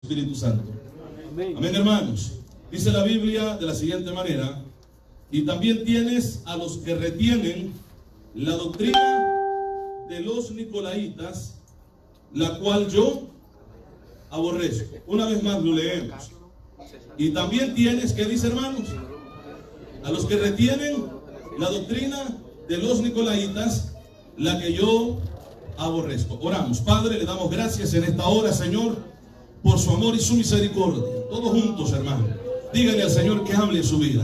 Espíritu Santo. Amén, hermanos. Dice la Biblia de la siguiente manera: y también tienes a los que retienen la doctrina de los nicolaitas, la cual yo aborrezco. Una vez más lo leemos. Y también tienes, ¿qué dice, hermanos? A los que retienen la doctrina de los nicolaitas, la que yo aborrezco. Oramos. Padre, le damos gracias en esta hora, Señor, por su amor y su misericordia. Todos juntos, hermano, díganle al Señor que hable en su vida.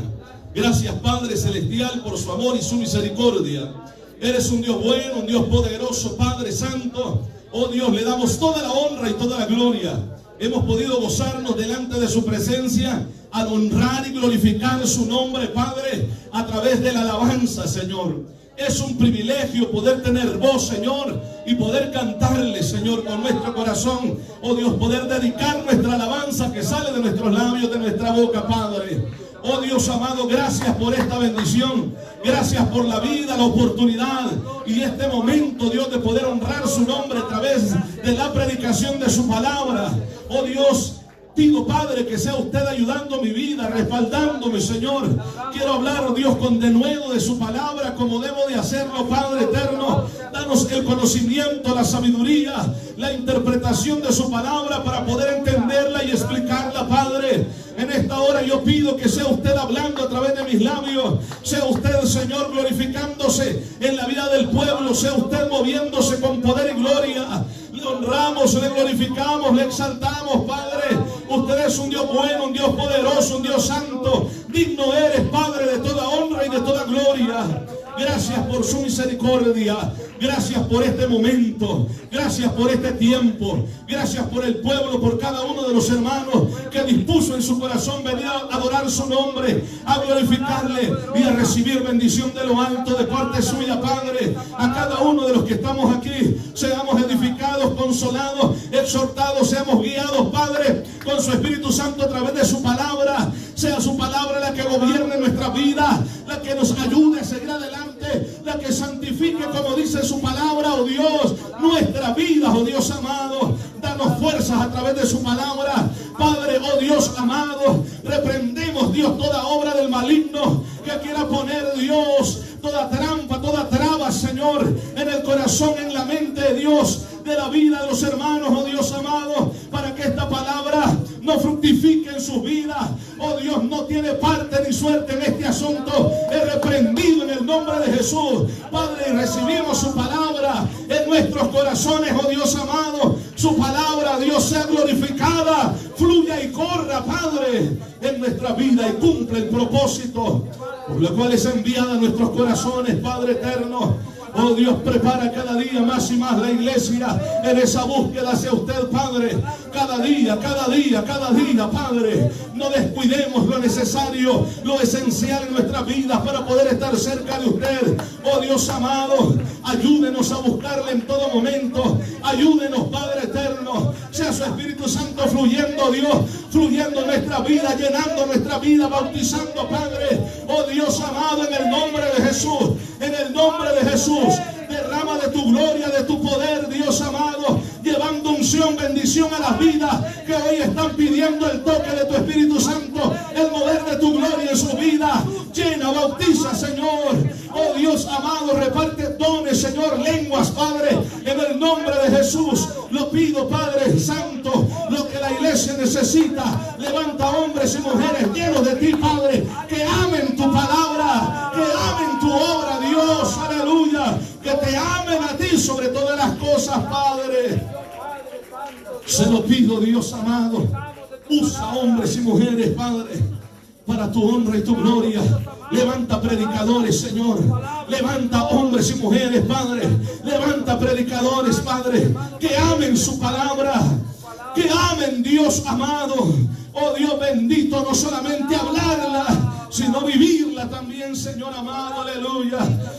Gracias, Padre Celestial, por su amor y su misericordia. Eres un Dios bueno, un Dios poderoso, Padre Santo. Oh Dios, le damos toda la honra y toda la gloria. Hemos podido gozarnos delante de su presencia al honrar y glorificar su nombre, Padre, a través de la alabanza, Señor. Es un privilegio poder tener voz, Señor, y poder cantarle, Señor, con nuestro corazón. Oh Dios, poder dedicar nuestra alabanza que sale de nuestros labios, de nuestra boca, Padre. Oh Dios amado, gracias por esta bendición. Gracias por la vida, la oportunidad y este momento, Dios, de poder honrar su nombre a través de la predicación de su palabra. Oh Dios, pido, Padre, que sea usted ayudando mi vida, respaldándome, Señor. Quiero hablar, Dios, con denuedo de su palabra, como debo de hacerlo, Padre eterno. Danos el conocimiento, la sabiduría, la interpretación de su palabra para poder entenderla y explicarla, Padre. En esta hora yo pido que sea usted hablando a través de mis labios. Sea usted, Señor, glorificándose en la vida del pueblo. Sea usted moviéndose con poder y gloria. Le honramos, le glorificamos, le exaltamos, Padre. Usted es un Dios bueno, un Dios poderoso, un Dios santo. Digno eres, Padre, de toda honra y de toda gloria. Gracias por su misericordia. Gracias por este momento. Gracias por este tiempo. Gracias por el pueblo, por cada uno de los hermanos que dispuso en su corazón venir a adorar su nombre, a glorificarle y a recibir bendición de lo alto de parte suya, Padre. A cada uno de los que estamos aquí, seamos edificados, consolados, exhortados, seamos guiados, Padre, con su Espíritu Santo a través de su palabra. Sea su palabra la que gobierne nuestra vida, la que nos ayude a seguir adelante, la que santifique, como dice su palabra, oh Dios, nuestra vida, oh Dios amado. Danos fuerzas a través de su palabra, Padre, oh Dios amado. Reprendemos, Dios, toda obra del maligno que quiera poner, Dios, toda trampa, toda traba, Señor, en el corazón, en la mente de Dios, de la vida de los hermanos, oh Dios amado, para que esta palabra no fructifique en sus vidas. Oh Dios, no tiene parte ni suerte en este asunto. Es reprendido en el nombre de Jesús, Padre, y recibimos su palabra en nuestros corazones, oh Dios amado. Su palabra, Dios, sea glorificada, fluya y corra, Padre, en nuestra vida y cumple el propósito por lo cual es enviada a nuestros corazones, Padre eterno. Oh Dios, prepara cada día más y más la iglesia en esa búsqueda hacia usted, Padre. Cada día, Padre. No descuidemos lo necesario, lo esencial en nuestras vidas para poder estar cerca de usted. Oh Dios amado, ayúdenos a buscarle en todo momento. Ayúdenos, Padre eterno. Sea su Espíritu Santo fluyendo, Dios, fluyendo en nuestra vida, llenando nuestra vida, bautizando, Padre. Oh Dios amado, en el nombre de Jesús, en el nombre de Jesús. Derrama de tu gloria, de tu poder, Dios amado, llevando unción, bendición a las vidas que hoy están pidiendo el toque de tu Espíritu Santo, el mover de tu gloria en su vida. Llena, bautiza, Señor. Oh Dios amado, reparte dones, Señor, lenguas, Padre, en el nombre de Jesús. Lo pido, Padre Santo, lo que la iglesia necesita. Levanta hombres y mujeres llenos de ti, Padre, que amen tu palabra, que amen tu obra, Dios, aleluya, que te amen a ti sobre todas las cosas, Padre. Se lo pido, Dios amado. Usa hombres y mujeres, Padre, para tu honra y tu gloria. Levanta predicadores, Señor. Levanta hombres y mujeres, Padre. Levanta predicadores, Padre, que amen su palabra, que amen, Dios amado. Oh Dios bendito, no solamente hablarla, sino vivirla también, Señor amado, aleluya.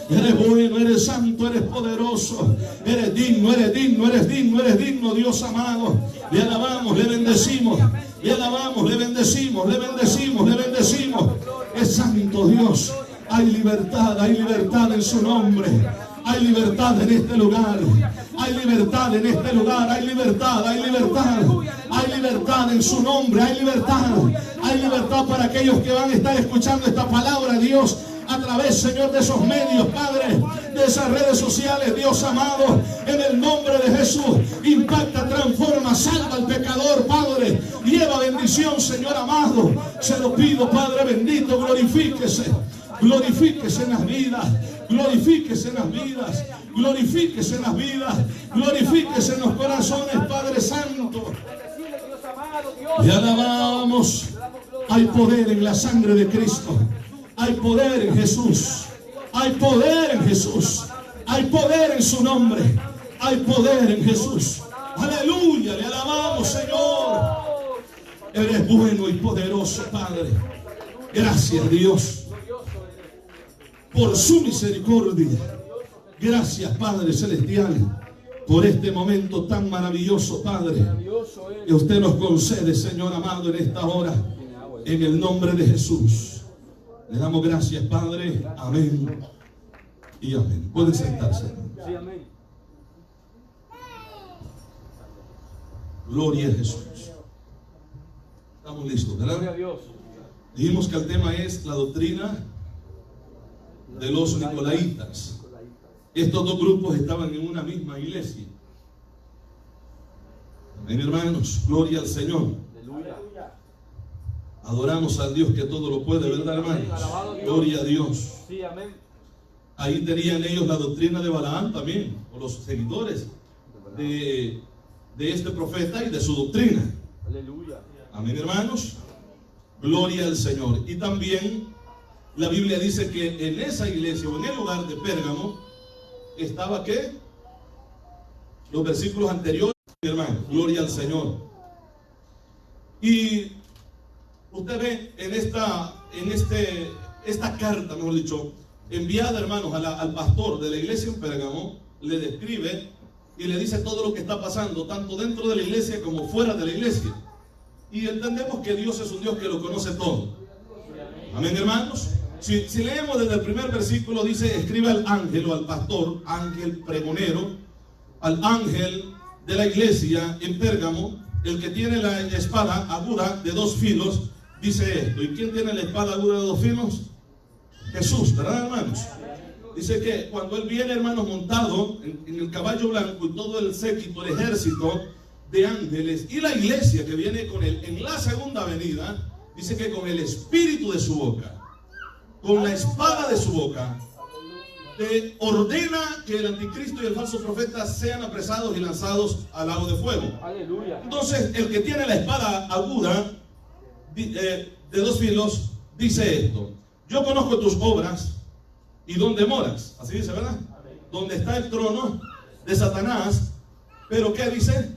Eres bueno, eres santo, eres poderoso, eres digno, eres digno, eres digno, eres digno, Dios amado. Le alabamos, le bendecimos, le alabamos, le bendecimos, le bendecimos, le bendecimos. Es santo Dios, hay libertad en su nombre. Hay libertad en este lugar. Hay libertad en este lugar. Hay libertad, hay libertad. Hay libertad en su nombre. Hay libertad. Hay libertad para aquellos que van a estar escuchando esta palabra, Dios, a través, Señor, de esos medios, Padre, de esas redes sociales. Dios amado, en el nombre de Jesús, impacta, transforma, salva al pecador, Padre. Lleva bendición, Señor amado. Se lo pido, Padre bendito, glorifíquese. Glorifíquese en las vidas. Glorifíquese en las vidas. Glorifíquese en las vidas. Glorifíquese en los corazones, Padre Santo. Le alabamos. Hay poder en la sangre de Cristo. Hay poder en Jesús. Hay poder en Jesús. Hay poder en su nombre. Hay poder en Jesús. Aleluya. Le alabamos, Señor. Eres bueno y poderoso, Padre. Gracias, Dios, por su misericordia. Gracias, Padre Celestial, por este momento tan maravilloso, Padre, que usted nos concede, Señor amado, en esta hora. En el nombre de Jesús. Le damos gracias, Padre. Amén y amén. Pueden sentarse. Sí, amén. Gloria a Jesús. Estamos listos, ¿verdad? Gloria a Dios. Dijimos que el tema es la doctrina de los nicolaitas. Estos dos grupos estaban en una misma iglesia. Amén, hermanos. Gloria al Señor. Aleluya. Adoramos al Dios que todo lo puede, ¿verdad, hermanos? Gloria a Dios. Sí, amén. Ahí tenían ellos la doctrina de Balaam también, o los seguidores de este profeta y de su doctrina. Aleluya. Amén, hermanos. Gloria al Señor. Y también la Biblia dice que en esa iglesia o en el lugar de Pérgamo estaba ¿qué? Los versículos anteriores, hermano. Gloria al Señor. Y usted ve en esta carta, mejor dicho, enviada, hermanos, al pastor de la iglesia en Pérgamo, le describe y le dice todo lo que está pasando, tanto dentro de la iglesia como fuera de la iglesia. Y entendemos que Dios es un Dios que lo conoce todo. Amén, hermanos. Si leemos desde el primer versículo, dice: escribe al ángel o al pastor, ángel pregonero, al ángel de la iglesia en Pérgamo, el que tiene la espada aguda de 2 filos, dice esto. ¿Y quién tiene la espada aguda de 2 filos? Jesús, ¿verdad, hermanos? Dice que cuando Él viene, hermanos, montado en el caballo blanco y todo el séquito, el ejército de ángeles, y la iglesia que viene con Él en la segunda venida, dice que con el espíritu de su boca, con la espada de su boca, ordena que el anticristo y el falso profeta sean apresados y lanzados al lago de fuego. Aleluya. Entonces, el que tiene la espada aguda de 2 filos dice esto: yo conozco tus obras y dónde moras. Así dice, ¿verdad? Donde está el trono de Satanás. Pero ¿qué dice?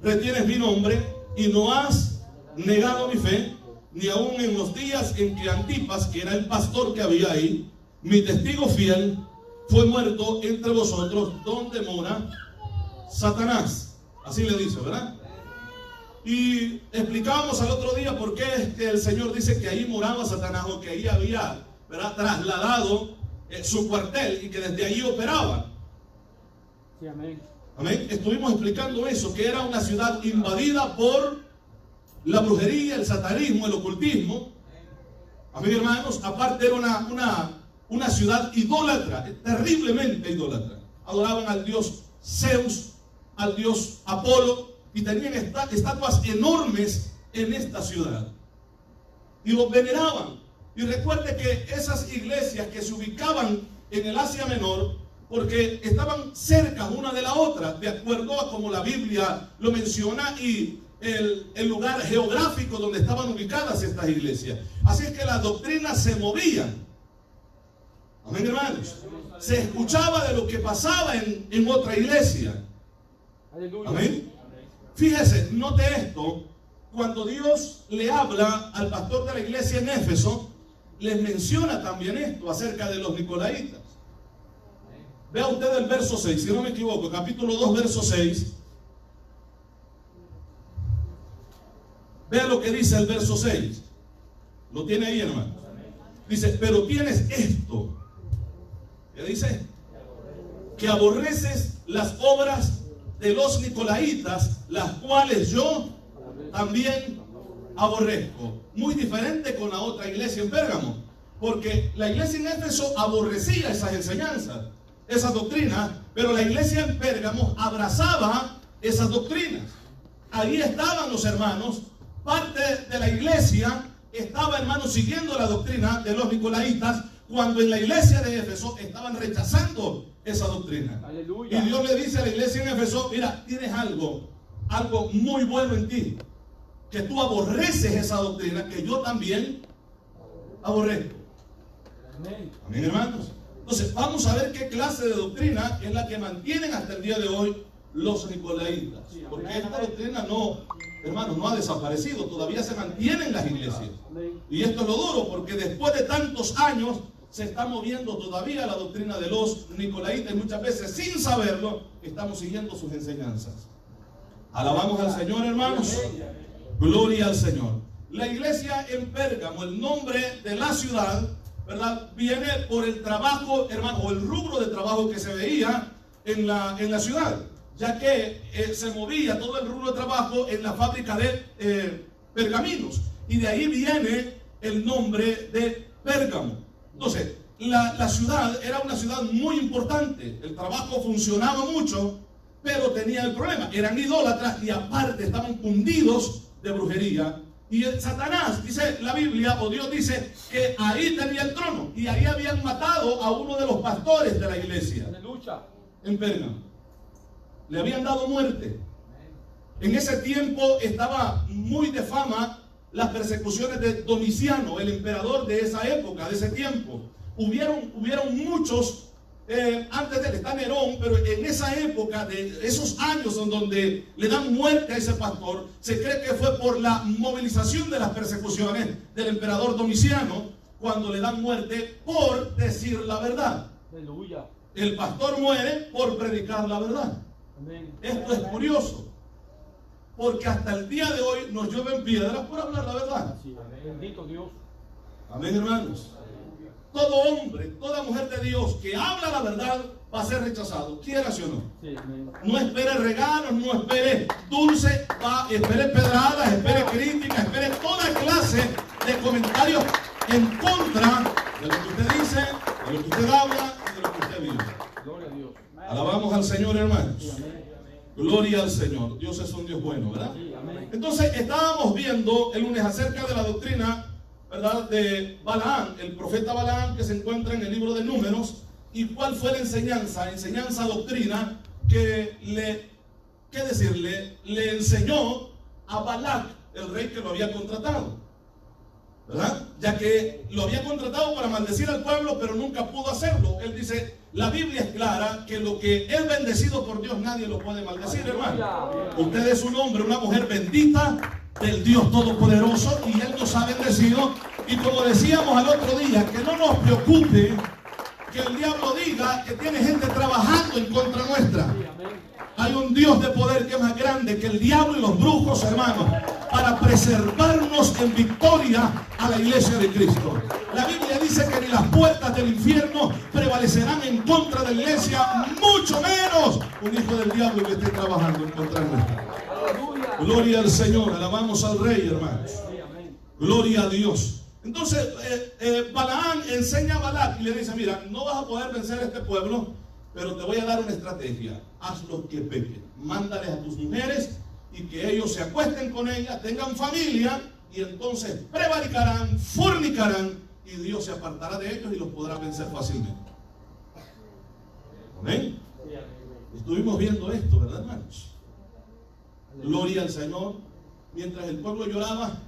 Retienes mi nombre y no has negado mi fe, ni aún en los días en que Antipas, que era el pastor que había ahí, mi testigo fiel, fue muerto entre vosotros, donde mora Satanás. Así le dice, ¿verdad? Y explicábamos al otro día por qué es que el Señor dice que ahí moraba Satanás, o que ahí había, ¿verdad?, trasladado su cuartel y que desde allí operaba. Sí, amén. Amén. Estuvimos explicando eso, que era una ciudad invadida por la brujería, el satanismo, el ocultismo. Amén, hermanos. Aparte era una ciudad idólatra, terriblemente idólatra. Adoraban al dios Zeus, al dios Apolo, y tenían estatuas enormes en esta ciudad. Y los veneraban. Y recuerde que esas iglesias que se ubicaban en el Asia Menor, porque estaban cerca una de la otra, de acuerdo a como la Biblia lo menciona, y el lugar geográfico donde estaban ubicadas estas iglesias. Así es que las doctrinas se movían. Amén, hermanos. Se escuchaba de lo que pasaba en otra iglesia. Aleluya. Amén. Fíjese, note esto. Cuando Dios le habla al pastor de la iglesia en Éfeso, les menciona también esto acerca de los nicolaitas. Vea usted el verso 6, si no me equivoco, capítulo 2, verso 6. Vea lo que dice el verso 6. Lo tiene ahí, hermano. Dice: pero tienes esto. ¿Qué dice? que aborreces las obras de los nicolaitas, las cuales yo también aborrezco. Muy diferente con la otra iglesia en Pérgamo, porque la iglesia en Éfeso aborrecía esas enseñanzas, esas doctrinas, pero la iglesia en Pérgamo abrazaba esas doctrinas. Ahí estaban los hermanos, parte de la iglesia estaba, hermanos, siguiendo la doctrina de los nicolaitas, cuando en la iglesia de Éfeso estaban rechazando esa doctrina. Aleluya. Y Dios le dice a la iglesia en Éfeso: mira, tienes algo muy bueno en ti, que tú aborreces esa doctrina que yo también aborrezco. Amén. Amén, hermanos. Entonces vamos a ver qué clase de doctrina es la que mantienen hasta el día de hoy los nicolaitas, porque esta doctrina no, hermanos, no ha desaparecido, todavía se mantiene en las iglesias. Y esto es lo duro, porque después de tantos años se está moviendo todavía la doctrina de los nicolaitas, y muchas veces sin saberlo estamos siguiendo sus enseñanzas. Alabamos al Señor, hermanos. Gloria al Señor. La iglesia en Pérgamo, el nombre de la ciudad, ¿verdad?, viene por el trabajo, hermano, o el rubro de trabajo que se veía en la ciudad, ya que se movía todo el rubro de trabajo en la fábrica de pergaminos, y de ahí viene el nombre de Pérgamo. Entonces, la ciudad era una ciudad muy importante, el trabajo funcionaba mucho, pero tenía el problema, eran idólatras y aparte estaban cundidos de brujería. Y Satanás, dice la Biblia, o Dios dice, que ahí tenía el trono, y ahí habían matado a uno de los pastores de la iglesia. Aleluya. En Pérgamo le habían dado muerte. En ese tiempo estaba muy de fama las persecuciones de Domiciano, el emperador de esa época, de ese tiempo. Hubieron muchos antes de él, está Nerón, pero en esa época, de esos años en donde le dan muerte a ese pastor, se cree que fue por la movilización de las persecuciones del emperador Domiciano, cuando le dan muerte por decir la verdad. Aleluya. El pastor muere por predicar la verdad. Amén. Esto es curioso, porque hasta el día de hoy nos llueven piedras por hablar la verdad. Sí, amén. Bendito Dios. Amén, hermanos. Todo hombre, toda mujer de Dios que habla la verdad va a ser rechazado, quieras o no. Sí, amén. No espere regalos, no espere dulce, espere pedradas, espere críticas, espere toda clase de comentarios en contra de lo que usted dice, de lo que usted habla y de lo que usted vive. Gloria a Dios. Alabamos al Señor, hermanos. Sí, amén. Gloria al Señor. Dios es un Dios bueno, ¿verdad? Sí, amén. Entonces estábamos viendo el lunes acerca de la doctrina, ¿verdad?, de Balaam, el profeta Balaam, que se encuentra en el libro de Números. ¿Y cuál fue la enseñanza doctrina que le enseñó a Balac, el rey que lo había contratado? ¿Verdad? Ya que lo había contratado para maldecir al pueblo, pero nunca pudo hacerlo. Él dice, la Biblia es clara, que lo que es bendecido por Dios nadie lo puede maldecir, hermano. Usted es un hombre, una mujer bendita del Dios Todopoderoso, y Él nos ha bendecido. Y como decíamos al otro día, que no nos preocupe que el diablo diga que tiene gente trabajando en contra nuestra. Hay un Dios de poder que es más grande que el diablo y los brujos, hermanos, para preservarnos en victoria a la iglesia de Cristo. La Biblia dice que ni las puertas del infierno prevalecerán en contra de la iglesia, mucho menos un hijo del diablo que esté trabajando en contra nuestra. Gloria al Señor, alabamos al Rey, hermanos. Gloria a Dios. Entonces Balaam enseña a Balac y le dice, mira, no vas a poder vencer a este pueblo, pero te voy a dar una estrategia. Hazlos que pequen, mándales a tus mujeres y que ellos se acuesten con ellas, tengan familia, y entonces prevaricarán, fornicarán, y Dios se apartará de ellos y los podrá vencer fácilmente. Amén. Estuvimos viendo esto, ¿verdad, hermanos? Gloria al Señor. Mientras el pueblo lloraba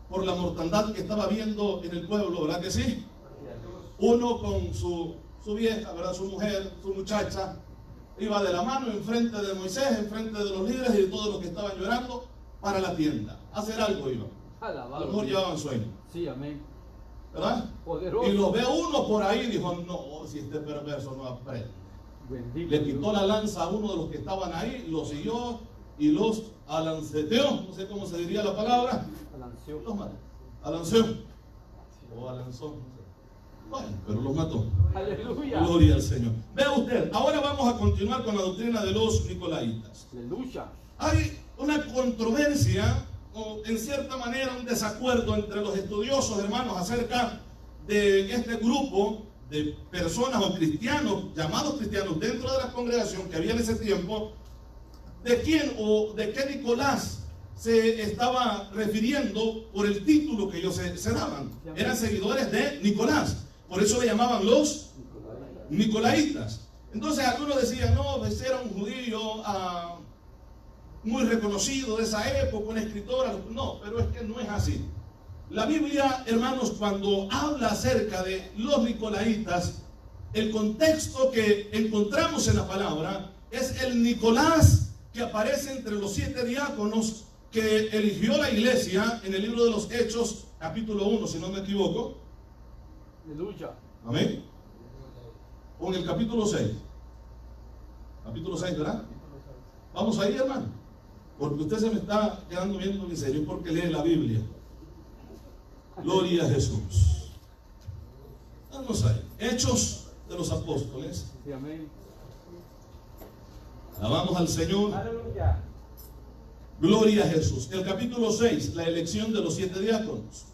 por la mortandad que estaba viendo en el pueblo, ¿verdad que sí? Uno con su vieja, ¿verdad?, su mujer, su muchacha, iba de la mano enfrente de Moisés, enfrente de los líderes y de todos los que estaban llorando, para la tienda. A hacer algo iban. A lo mejor llevaban sueño. Sí, amén. ¿Verdad? Poderoso. Y lo ve uno por ahí y dijo, no, si este perverso no aprende. Bendito Le quitó la lanza a uno de los que estaban ahí, los siguió y los alanceteó, no sé cómo se diría la palabra. Alanceó. Los mató. Alanceó. O alanzó, no sé. Bueno, pero los mató. Aleluya. Gloria al Señor. Vea usted, ahora vamos a continuar con la doctrina de los nicolaitas. Aleluya. Hay una controversia, o en cierta manera un desacuerdo entre los estudiosos, hermanos, acerca de este grupo de personas o cristianos, llamados cristianos dentro de la congregación que había en ese tiempo, de quién o de qué Nicolás se estaba refiriendo por el título que ellos se daban. Eran seguidores de Nicolás, por eso le llamaban los nicolaitas. Entonces algunos decían, no, ese era un judío muy reconocido de esa época, un escritor. No, pero es que no es así. La Biblia, hermanos, cuando habla acerca de los nicolaitas, el contexto que encontramos en la palabra es el Nicolás que aparece entre los 7 diáconos que eligió la iglesia en el libro de los Hechos, capítulo 1, si no me equivoco. Aleluya. Amén. O en el capítulo 6. Capítulo 6, ¿verdad? Vamos ahí, hermano. Porque usted se me está quedando viendo en serio porque lee la Biblia. Gloria a Jesús. Vamos ahí. Hechos de los Apóstoles. Sí, amén. Alabamos al Señor. Aleluya. Gloria a Jesús. El capítulo 6, la elección de los 7 diáconos.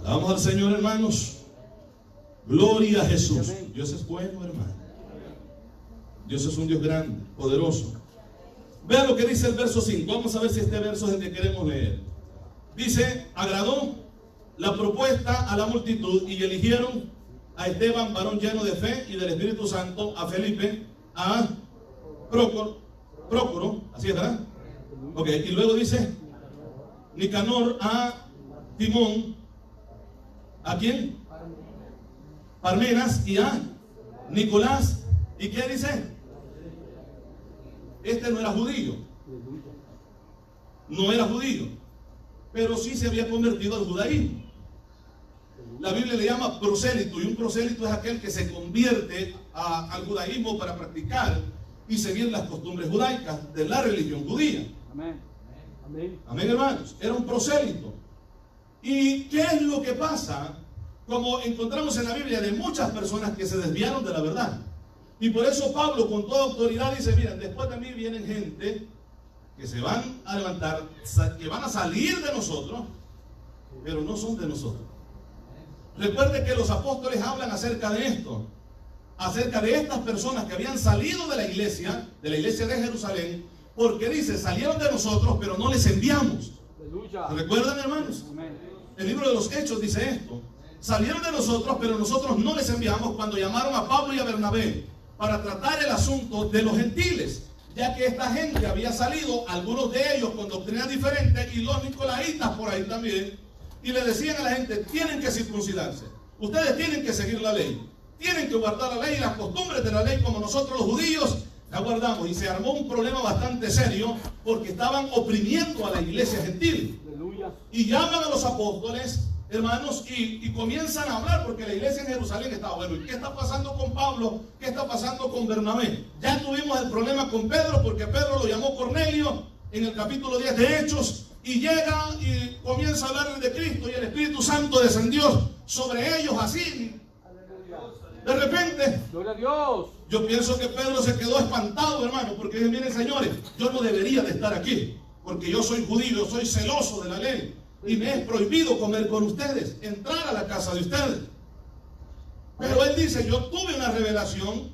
Alabamos al Señor, hermanos. Gloria a Jesús. Amén. Dios es bueno, hermano. Dios es un Dios grande, poderoso. Vean lo que dice el verso 5. Vamos a ver si este verso es el que queremos leer. Dice, agradó la propuesta a la multitud y eligieron a Esteban, varón lleno de fe y del Espíritu Santo, a Felipe, a Prócoro, así es, ¿verdad? Ok, y luego dice Nicanor, a Timón, ¿a quién? Parmenas y a Nicolás. ¿Y qué dice? Este no era judío. No era judío, pero sí se había convertido al judaísmo. La Biblia le llama prosélito, y un prosélito es aquel que se convierte al judaísmo para practicar y seguir las costumbres judaicas de la religión judía. Amén. Amén. Amén, hermanos. Era un prosélito. ¿Y qué es lo que pasa? Como encontramos en la Biblia de muchas personas que se desviaron de la verdad. Y por eso Pablo con toda autoridad dice, miren, después de mí vienen gente que se van a levantar, que van a salir de nosotros, pero no son de nosotros. Recuerde que los apóstoles hablan acerca de esto, acerca de estas personas que habían salido de la iglesia de Jerusalén, porque dice, salieron de nosotros, pero no les enviamos. Aleluya. ¿Recuerdan, hermanos? Amén. El libro de los Hechos dice esto. Salieron de nosotros, pero nosotros no les enviamos cuando llamaron a Pablo y a Bernabé para tratar el asunto de los gentiles, ya que esta gente había salido, algunos de ellos con doctrinas diferentes, y los nicolaitas por ahí también, y le decían a la gente, tienen que circuncidarse, ustedes tienen que seguir la ley, tienen que guardar la ley y las costumbres de la ley como nosotros los judíos la guardamos. Y se armó un problema bastante serio porque estaban oprimiendo a la iglesia gentil. Aleluya. Y llaman a los apóstoles, hermanos, y comienzan a hablar porque la iglesia en Jerusalén estaba, bueno, ¿y qué está pasando con Pablo? ¿Qué está pasando con Bernabé? Ya tuvimos el problema con Pedro porque Pedro lo llamó Cornelio en el capítulo 10 de Hechos, y llega y comienza a hablar de Cristo y el Espíritu Santo descendió sobre ellos así. De repente, Gloria a Dios. yo pienso que Pedro se quedó espantado, hermano, porque dice, miren, señores, yo no debería de estar aquí, porque yo soy judío, yo soy celoso de la ley, y me es prohibido comer con ustedes, entrar a la casa de ustedes. Pero él dice, yo tuve una revelación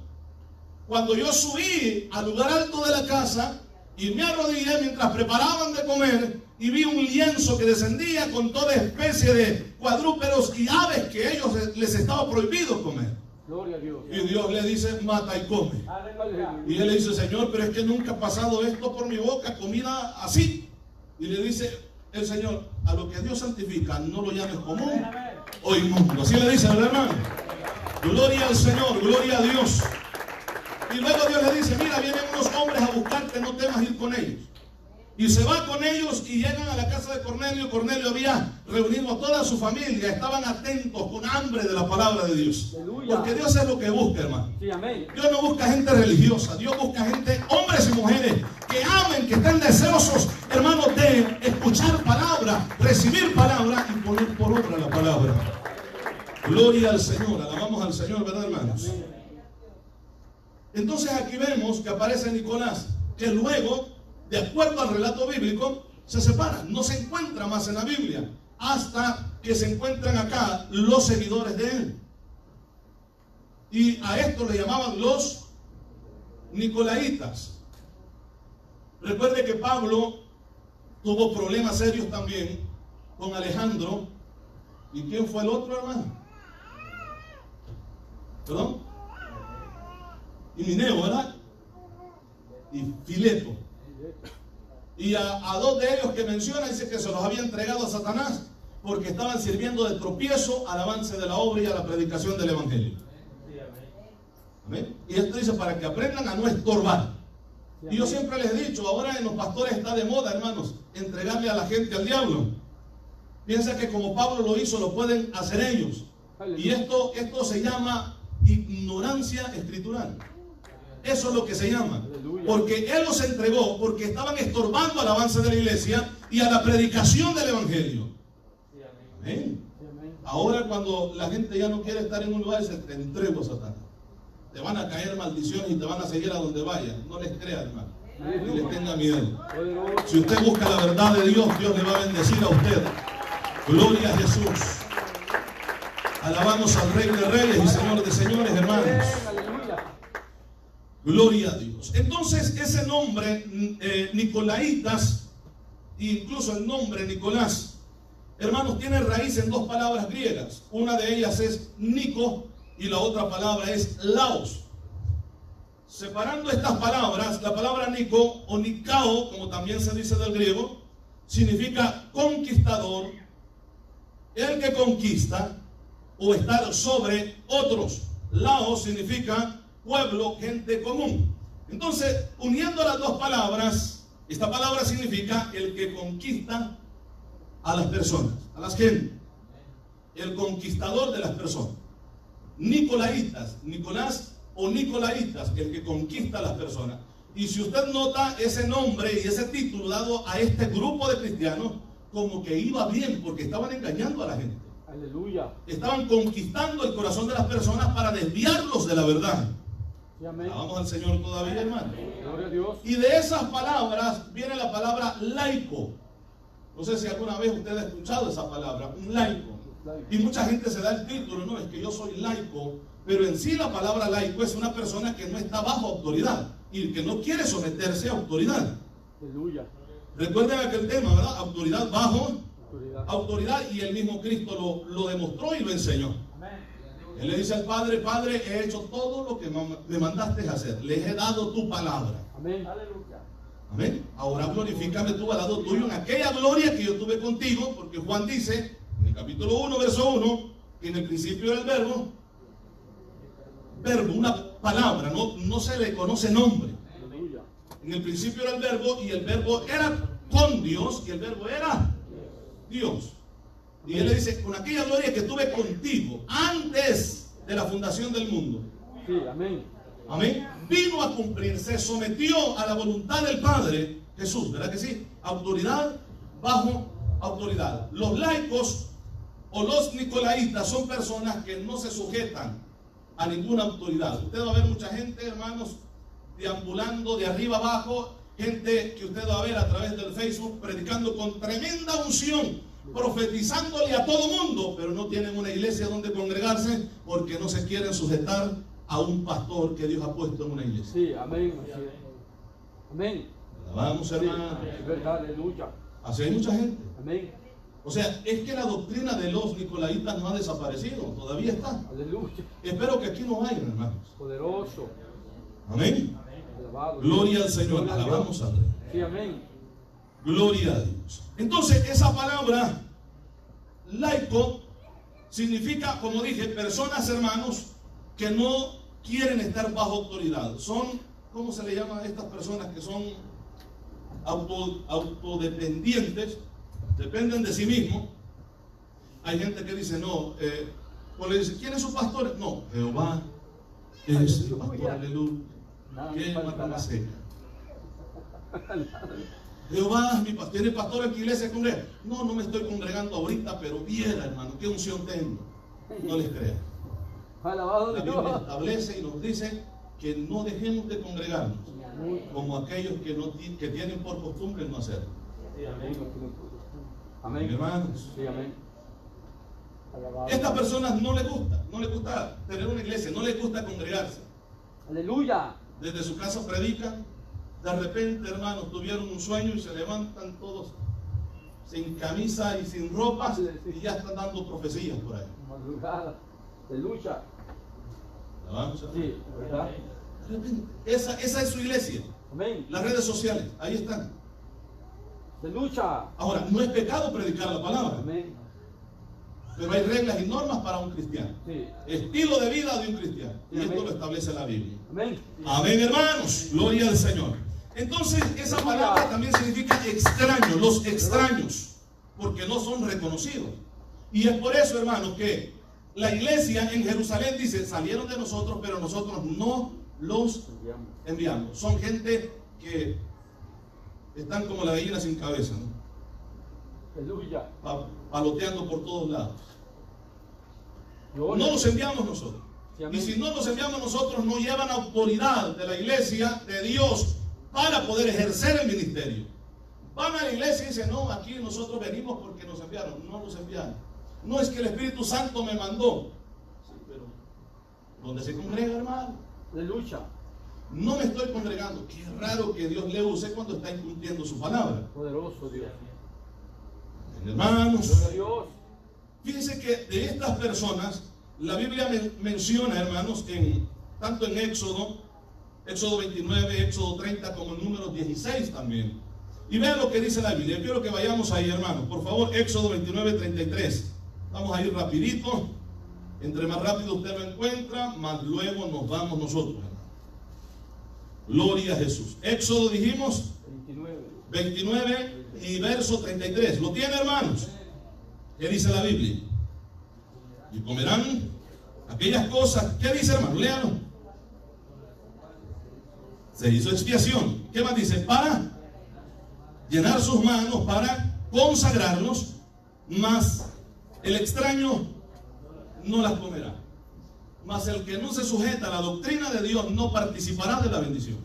cuando yo subí al lugar alto de la casa y me arrodillé mientras preparaban de comer, y vi un lienzo que descendía con toda especie de cuadrúpedos y aves que a ellos les estaba prohibido comer. Gloria a Dios. Y Dios le dice, mata y come. Aleluya. Y él le dice, Señor, pero es que nunca ha pasado esto por mi boca, comida así. Y le dice el Señor, a lo que Dios santifica, no lo llames común o inmundo. Así le dice, ¿verdad, hermano? Gloria al Señor, gloria a Dios. Y luego Dios le dice, mira, vienen unos hombres a buscarte, no temas ir con ellos. Y se va con ellos y llegan a la casa de Cornelio. Cornelio había reunido a toda su familia, estaban atentos, con hambre de la palabra de Dios. Aleluya. Porque Dios es lo que busca, hermano. Sí, amén. Dios no busca gente religiosa, Dios busca gente, hombres y mujeres, que amen, que estén deseosos, hermanos, de escuchar palabra, recibir palabra y poner por obra la palabra. Gloria al Señor, alabamos al Señor, ¿verdad, hermanos? Entonces aquí vemos que aparece Nicolás, que luego, de acuerdo al relato bíblico, se separa, no se encuentra más en la Biblia, hasta que se encuentran acá los seguidores de él. Y a esto le llamaban los Nicolaitas. Recuerde que Pablo tuvo problemas serios también con Alejandro. ¿Y quién fue el otro, hermano? ¿Perdón? Himeneo, ¿verdad? Y Fileto. Y a dos de ellos que menciona, dice que se los había entregado a Satanás porque estaban sirviendo de tropiezo al avance de la obra y a la predicación del Evangelio. ¿Amén? Y esto dice para que aprendan a no estorbar. Y yo siempre les he dicho, ahora en los pastores está de moda, hermanos, entregarle a la gente al diablo. Piensa que como Pablo lo hizo, lo pueden hacer ellos. Y esto se llama ignorancia escritural. Eso es lo que se llama. Porque él los entregó porque estaban estorbando al avance de la iglesia y a la predicación del Evangelio. Amén. Ahora cuando la gente ya no quiere estar en un lugar, se te entrego, Satanás. Te van a caer maldiciones y te van a seguir a donde vayas. No les crea, hermano. Ni les tenga miedo. Si usted busca la verdad de Dios, Dios le va a bendecir a usted. Gloria a Jesús. Alabamos al Rey de Reyes y Señor de Señores, hermanos. Gloria a Dios. Entonces ese nombre Nicolaitas, incluso el nombre Nicolás, hermanos, tiene raíz en dos palabras griegas. Una de ellas es Nico y la otra palabra es Laos. Separando estas palabras, la palabra Nico o Nikao, como también se dice del griego, significa conquistador, el que conquista o estar sobre otros. Laos significa pueblo, gente común. Entonces, uniendo las dos palabras, esta palabra significa el que conquista a las personas, a las gentes, el conquistador de las personas. Nicolaitas, Nicolás o Nicolaitas, el que conquista a las personas. Y si usted nota ese nombre y ese título dado a este grupo de cristianos, como que iba bien, porque estaban engañando a la gente. Aleluya. Estaban conquistando el corazón de las personas para desviarlos de la verdad. Vamos al Señor todavía, hermano. Gloria a Dios. Y de esas palabras viene la palabra laico. No sé si alguna vez usted ha escuchado esa palabra, un laico. Y mucha gente se da el título, no, es que yo soy laico, pero en sí la palabra laico es una persona que no está bajo autoridad y que no quiere someterse a autoridad. Aleluya. Recuerden aquel tema, ¿verdad? Autoridad bajo autoridad, y el mismo Cristo lo demostró y lo enseñó. Él le dice al Padre, Padre, he hecho todo lo que me mandaste hacer, les he dado tu palabra. Amén. Aleluya. Amén. Ahora glorifícame tú al lado tuyo en aquella gloria que yo tuve contigo, porque Juan dice en el capítulo 1, verso 1, que en el principio era el verbo, una palabra, no se le conoce nombre. Aleluya. En el principio era el verbo, y el verbo era con Dios, y el verbo era Dios. Y él le dice, con aquella gloria que tuve contigo antes de la fundación del mundo. Sí, amén. Amén. Vino a cumplir, se sometió a la voluntad del Padre Jesús, ¿verdad que sí? Autoridad bajo autoridad. Los laicos o los nicolaitas son personas que no se sujetan a ninguna autoridad. Usted va a ver mucha gente, hermanos, deambulando de arriba abajo, gente que usted va a ver a través del Facebook predicando con tremenda unción, profetizándole a todo mundo, pero no tienen una iglesia donde congregarse porque no se quieren sujetar a un pastor que Dios ha puesto en una iglesia. Sí, amén. Amén. Vamos, hermano. Es verdad, aleluya. Así hay mucha gente. Amén. O sea, es que la doctrina de los nicolaitas no ha desaparecido, todavía está. Aleluya. Espero que aquí no vayan, hermanos. Poderoso. Amén. Alabado. Gloria al Señor. Gloria a Dios. Alabamos al Rey. Sí, amén. Gloria a Dios. Entonces, esa palabra laico significa, como dije, personas, hermanos, que no quieren estar bajo autoridad. Son, ¿cómo se le llama a estas personas que son autodependientes? Dependen de sí mismos. Hay gente que dice, no, pues le dice, ¿quién es su pastor? No, Jehová es su pastor, aleluya. ¿Qué más seca? Jehová es mi pastor. ¿Tiene pastor en tu iglesia congrega? No, no me estoy congregando ahorita, pero viera, hermano, qué unción tengo. no les crean. Alabado La Dios. Biblia establece y nos dice que no dejemos de congregarnos como aquellos que tienen por costumbre no hacerlo. Amén. Hermanos, Sí, amén. Alabado. estas personas no les gusta tener una iglesia, no les gusta congregarse. Aleluya. Desde su casa predican, de repente, hermanos, tuvieron un sueño y se levantan todos sin camisa y sin ropa y ya están dando profecías por ahí. Madrugada. Aleluya. ¿Alabamos, hermano? Sí, ¿verdad? De repente, esa es su iglesia. Amén. Las redes sociales, ahí están. Aleluya. Ahora, no es pecado predicar la palabra, Amén. pero hay reglas y normas para un cristiano. Sí. Estilo de vida de un cristiano. Y Sí, esto amén. lo establece la Biblia. Amén. Amén, hermanos. Gloria al Señor. Entonces, esa palabra también significa extraño, los extraños, porque no son reconocidos. Y es por eso, hermanos, que la iglesia en Jerusalén dice, salieron de nosotros, pero nosotros no los enviamos. Son gente que están como la gallina sin cabeza, ¿no? Aleluya. Paloteando por todos lados. No Gloria. los enviamos nosotros. Sí, amén. Y si no los enviamos nosotros, no llevan autoridad de la iglesia, de Dios, para poder ejercer el ministerio. Van a la iglesia y dicen, no, aquí nosotros venimos porque nos enviaron. No nos enviaron. No es que el Espíritu Santo me mandó. Sí, pero ¿dónde se congrega, hermano? Aleluya. No me estoy congregando. Qué raro que Dios le use cuando está incumpliendo su palabra. Poderoso Dios. Hermanos, Gloria a Dios. fíjense que de estas personas, la Biblia menciona, hermanos, tanto en Éxodo 29, Éxodo 30, como en Números 16 también. Y vean lo que dice la Biblia. Yo quiero que vayamos ahí, hermanos. Por favor, Éxodo 29, 33. Vamos a ir rapidito. Entre más rápido usted lo encuentra, más luego nos vamos nosotros, hermano. Gloria a Jesús. Éxodo, dijimos, 29 y verso 33. ¿Lo tiene, hermanos? ¿Qué dice la Biblia? Y comerán aquellas cosas. ¿Qué dice, hermano? Léalo. Se hizo expiación. ¿Qué más dice? Para llenar sus manos, para consagrarlos, mas el extraño no las comerá. Mas el que no se sujeta a la doctrina de Dios no participará de la bendición.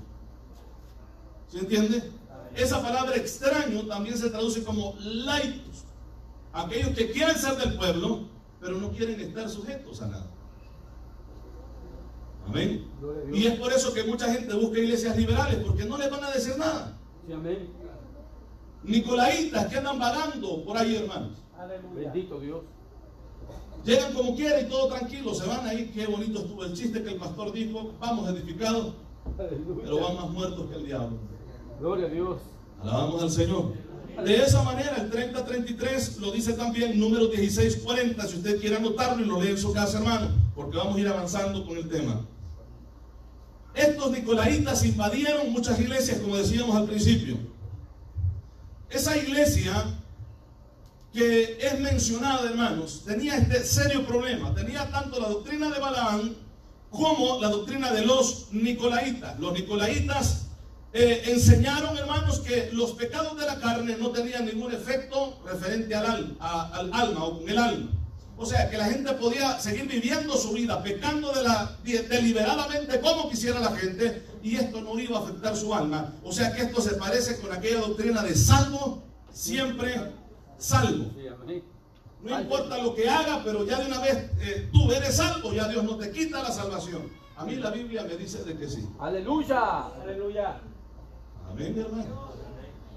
¿Se entiende? Esa palabra extraño también se traduce como laicos. Aquellos que quieren ser del pueblo, pero no quieren estar sujetos a nada. Amén. Y es por eso que mucha gente busca iglesias liberales, porque no les van a decir nada. Sí, amén. Nicolaitas que andan vagando por ahí, hermanos. Bendito Dios. Llegan como quieren y todo tranquilo, se van ahí. Qué bonito estuvo el chiste que el pastor dijo, vamos edificados, pero van más muertos que el diablo. Gloria a Dios. Alabamos al Señor. De esa manera, el 30-33 lo dice también, número 16-40, si usted quiere anotarlo y lo lee en su casa, hermano, porque vamos a ir avanzando con el tema. Estos nicolaitas invadieron muchas iglesias, como decíamos al principio. Esa iglesia que es mencionada, hermanos, tenía este serio problema. Tenía tanto la doctrina de Balaam como la doctrina de los nicolaitas. Los nicolaitas enseñaron, hermanos, que los pecados de la carne no tenían ningún efecto referente al alma o con el alma. O sea, que la gente podía seguir viviendo su vida, pecando deliberadamente como quisiera la gente, y esto no iba a afectar su alma. O sea, que esto se parece con aquella doctrina de salvo, siempre salvo. Sí, amén. No importa lo que haga, pero ya de una vez tú eres salvo, ya Dios no te quita la salvación. A mí la Biblia me dice de que sí. Aleluya. Aleluya. Amén, mi hermano.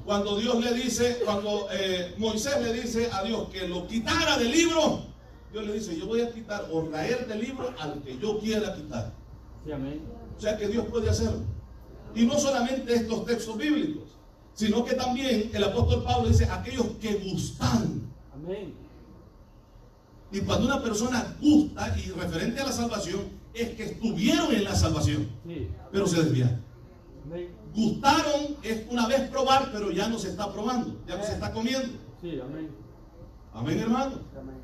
Cuando Dios le dice, cuando Moisés le dice a Dios que lo quitara del libro, Dios le dice, yo voy a quitar o raer del libro al que yo quiera quitar. Sí, amén. O sea que Dios puede hacerlo. Y no solamente estos textos bíblicos, sino que también el apóstol Pablo dice, aquellos que gustan. Amén. Y cuando una persona gusta, y referente a la salvación, es que estuvieron en la salvación, Sí. pero se desviaron. Amén. Gustaron es una vez probar, pero ya no se está probando, ya no se está comiendo. Sí, amén. Amén, hermano. Amén.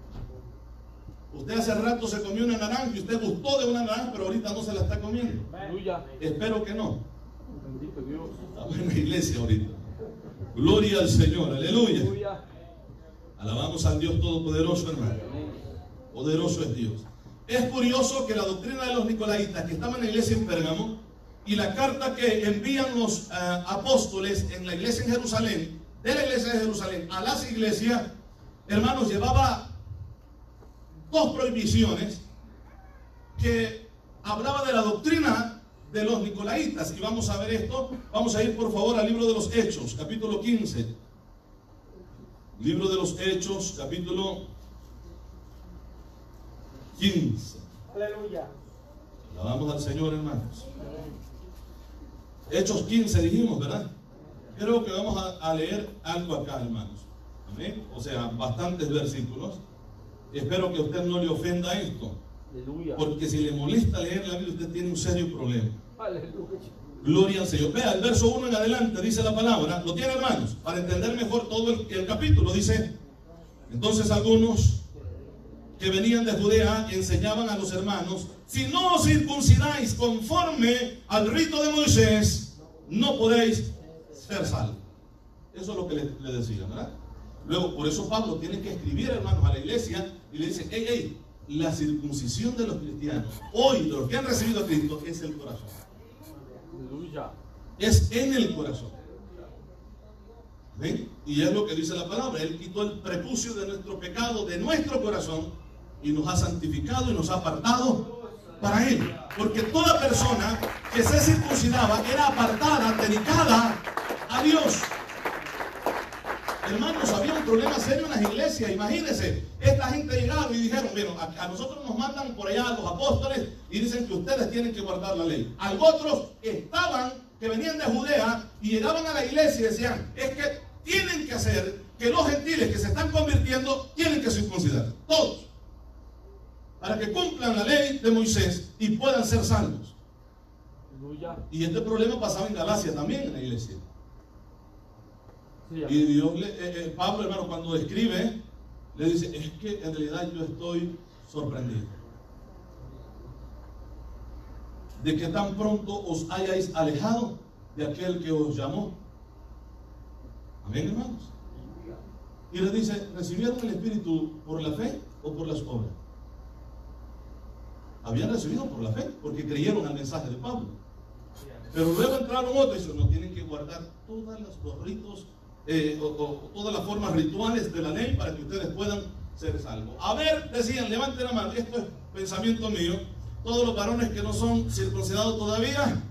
Usted hace rato se comió una naranja y usted gustó de una naranja, pero ahorita no se la está comiendo. Aleluya. Espero que no. Bendito Dios. Estamos en la iglesia ahorita. Gloria al Señor, aleluya. Aleluya. Alabamos al Dios Todopoderoso, hermano. Amén. Poderoso es Dios. Es curioso que la doctrina de los nicolaitas que estaban en la iglesia en Pérgamo y la carta que envían los apóstoles en la iglesia en Jerusalén, de la iglesia de Jerusalén a las iglesias, hermanos, llevaba dos prohibiciones que hablaba de la doctrina de los nicolaitas. Y vamos a ver esto. Vamos a ir por favor al libro de los Hechos, capítulo 15. Libro de los Hechos, capítulo 15. Aleluya. Alabamos al Señor, hermanos. Hechos 15 dijimos, ¿verdad? Creo que vamos a leer algo acá, hermanos. Amén. O sea, bastantes versículos. Espero que a usted no le ofenda esto. Aleluya. Porque si le molesta leer la Biblia, usted tiene un serio problema. Aleluya. Gloria al Señor. Vea, el verso 1 en adelante dice la palabra. ¿Lo tiene, hermanos? Para entender mejor todo el capítulo. Dice: entonces algunos que venían de Judea enseñaban a los hermanos: si no os circuncidáis conforme al rito de Moisés, no podéis ser salvos. Eso es lo que le decían, ¿verdad? Luego, por eso Pablo tiene que escribir, hermanos, a la iglesia y le dice: hey, la circuncisión de los cristianos, hoy, de los que han recibido a Cristo, es el corazón. Aleluya. Es en el corazón. ¿Ven? Y es lo que dice la palabra. Él quitó el prepucio de nuestro pecado, de nuestro corazón, y nos ha santificado y nos ha apartado para Él. Porque toda persona que se circuncidaba era apartada, dedicada a Dios. Hermanos, había un problema serio en las iglesias. Imagínense, esta gente llegaron y dijeron: bueno, a nosotros nos mandan por allá a los apóstoles y dicen que ustedes tienen que guardar la ley. Otros estaban, que venían de Judea y llegaban a la iglesia y decían: es que tienen que hacer que los gentiles que se están convirtiendo tienen que circuncidar, todos, para que cumplan la ley de Moisés y puedan ser salvos. Aleluya. Y este problema pasaba en Galacia también, en la iglesia. Sí, Y Dios Pablo, hermano, cuando escribe, le dice: es que en realidad yo estoy sorprendido de que tan pronto os hayáis alejado de aquel que os llamó. Amén, hermanos. Y le dice: ¿recibieron el Espíritu por la fe o por las obras? Habían recibido por la fe, porque creyeron al mensaje de Pablo. Pero luego entraron otros y dicen: no, tienen que guardar todos los ritos, todas las formas rituales de la ley para que ustedes puedan ser salvos. A ver, decían, levanten la mano. Esto es pensamiento mío. Todos los varones que no son circuncidados todavía,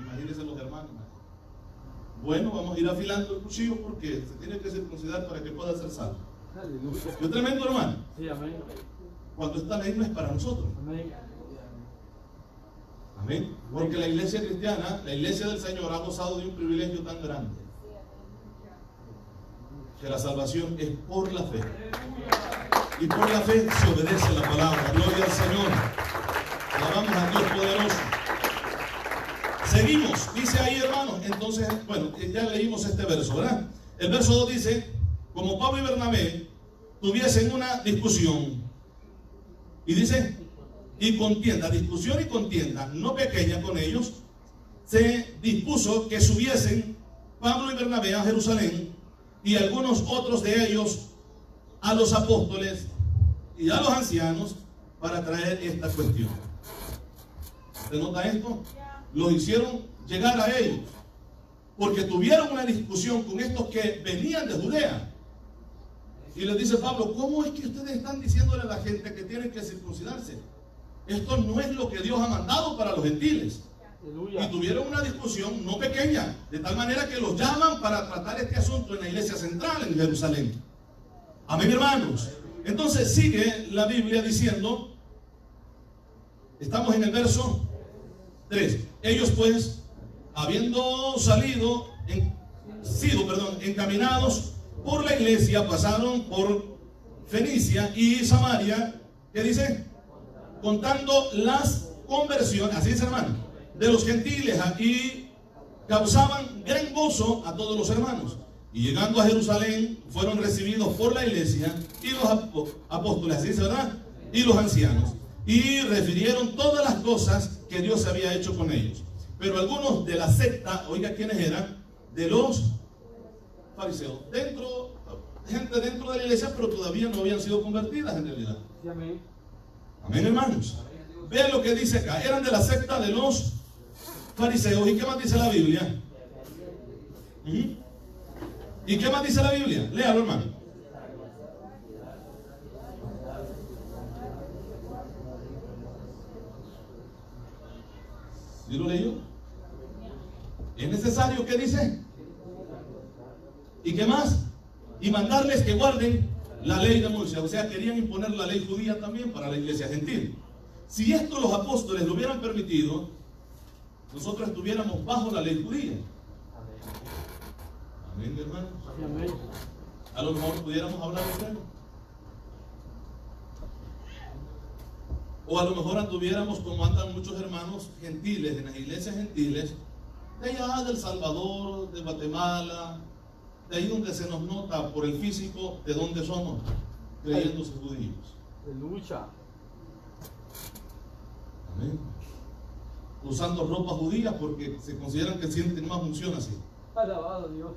imagínense los hermanos. Bueno, vamos a ir afilando el cuchillo porque se tiene que circuncidar para que pueda ser salvo. Aleluya. ¿Es tremendo, hermano? Sí, amén. Cuando esta ley no es para nosotros. Amén. Amén. Porque la iglesia cristiana, la iglesia del Señor, ha gozado de un privilegio tan grande, que la salvación es por la fe. Y por la fe se obedece la palabra. Gloria al Señor. Alabamos a Dios poderoso. Seguimos. Dice ahí, hermanos. Entonces, bueno, ya leímos este verso, ¿verdad? El verso 2 dice: como Pablo y Bernabé tuviesen una discusión. Y dice: y contienda, discusión y contienda no pequeña con ellos, se dispuso que subiesen Pablo y Bernabé a Jerusalén, y algunos otros de ellos a los apóstoles y a los ancianos, para traer esta cuestión. ¿Se nota esto? Los hicieron llegar a ellos porque tuvieron una discusión con estos que venían de Judea. Y les dice Pablo: ¿cómo es que ustedes están diciéndole a la gente que tienen que circuncidarse? Esto no es lo que Dios ha mandado para los gentiles. Aleluya. Y tuvieron una discusión no pequeña, de tal manera que los llaman para tratar este asunto en la iglesia central en Jerusalén. Amén, hermanos. Entonces sigue la Biblia diciendo, estamos en el verso 3. Ellos pues, habiendo sido encaminados por la iglesia, pasaron por Fenicia y Samaria, ¿qué dice? Contando las conversiones, así dice, hermano, de los gentiles, y causaban gran gozo a todos los hermanos. Y llegando a Jerusalén, fueron recibidos por la iglesia y los apóstoles, así dice, ¿verdad? Y los ancianos, y refirieron todas las cosas que Dios había hecho con ellos. Pero algunos de la secta, oiga, ¿quiénes eran? De los fariseos, gente dentro de la iglesia, pero todavía no habían sido convertidas en realidad. Sí, amén. Amén, hermanos. Vean lo que dice acá. Eran de la secta de los fariseos. ¿Y qué más dice la Biblia? ¿Y qué más dice la Biblia? Léalo, hermano. ¿Sí lo leyó? ¿Es necesario? ¿Qué dice? ¿Y qué más? Y mandarles que guarden la ley de Moisés. O sea, querían imponer la ley judía también para la iglesia gentil. Si esto los apóstoles lo hubieran permitido, nosotros estuviéramos bajo la ley judía. Amén, hermanos. A lo mejor pudiéramos hablar de usted. O a lo mejor anduviéramos como andan muchos hermanos gentiles, en las iglesias gentiles, de allá del Salvador, de Guatemala, de ahí donde se nos nota por el físico de dónde somos, creyéndose judíos. Aleluya. Amén. Usando ropa judía porque se consideran que sienten más unción así. Alabado Dios.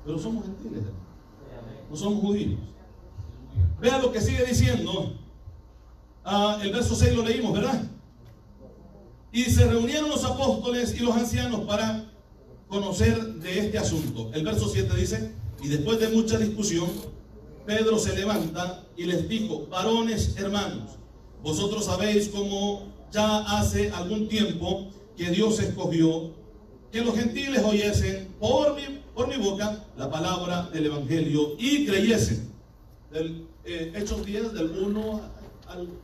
Pero somos gentiles, no somos judíos. Vean lo que sigue diciendo. El verso 6 lo leímos, ¿verdad? Y se reunieron los apóstoles y los ancianos para conocer de este asunto. El verso 7 dice: y después de mucha discusión, Pedro se levanta y les dijo: varones hermanos, vosotros sabéis cómo ya hace algún tiempo que Dios escogió que los gentiles oyesen por mi boca la palabra del evangelio y creyesen. Hechos 10, del 1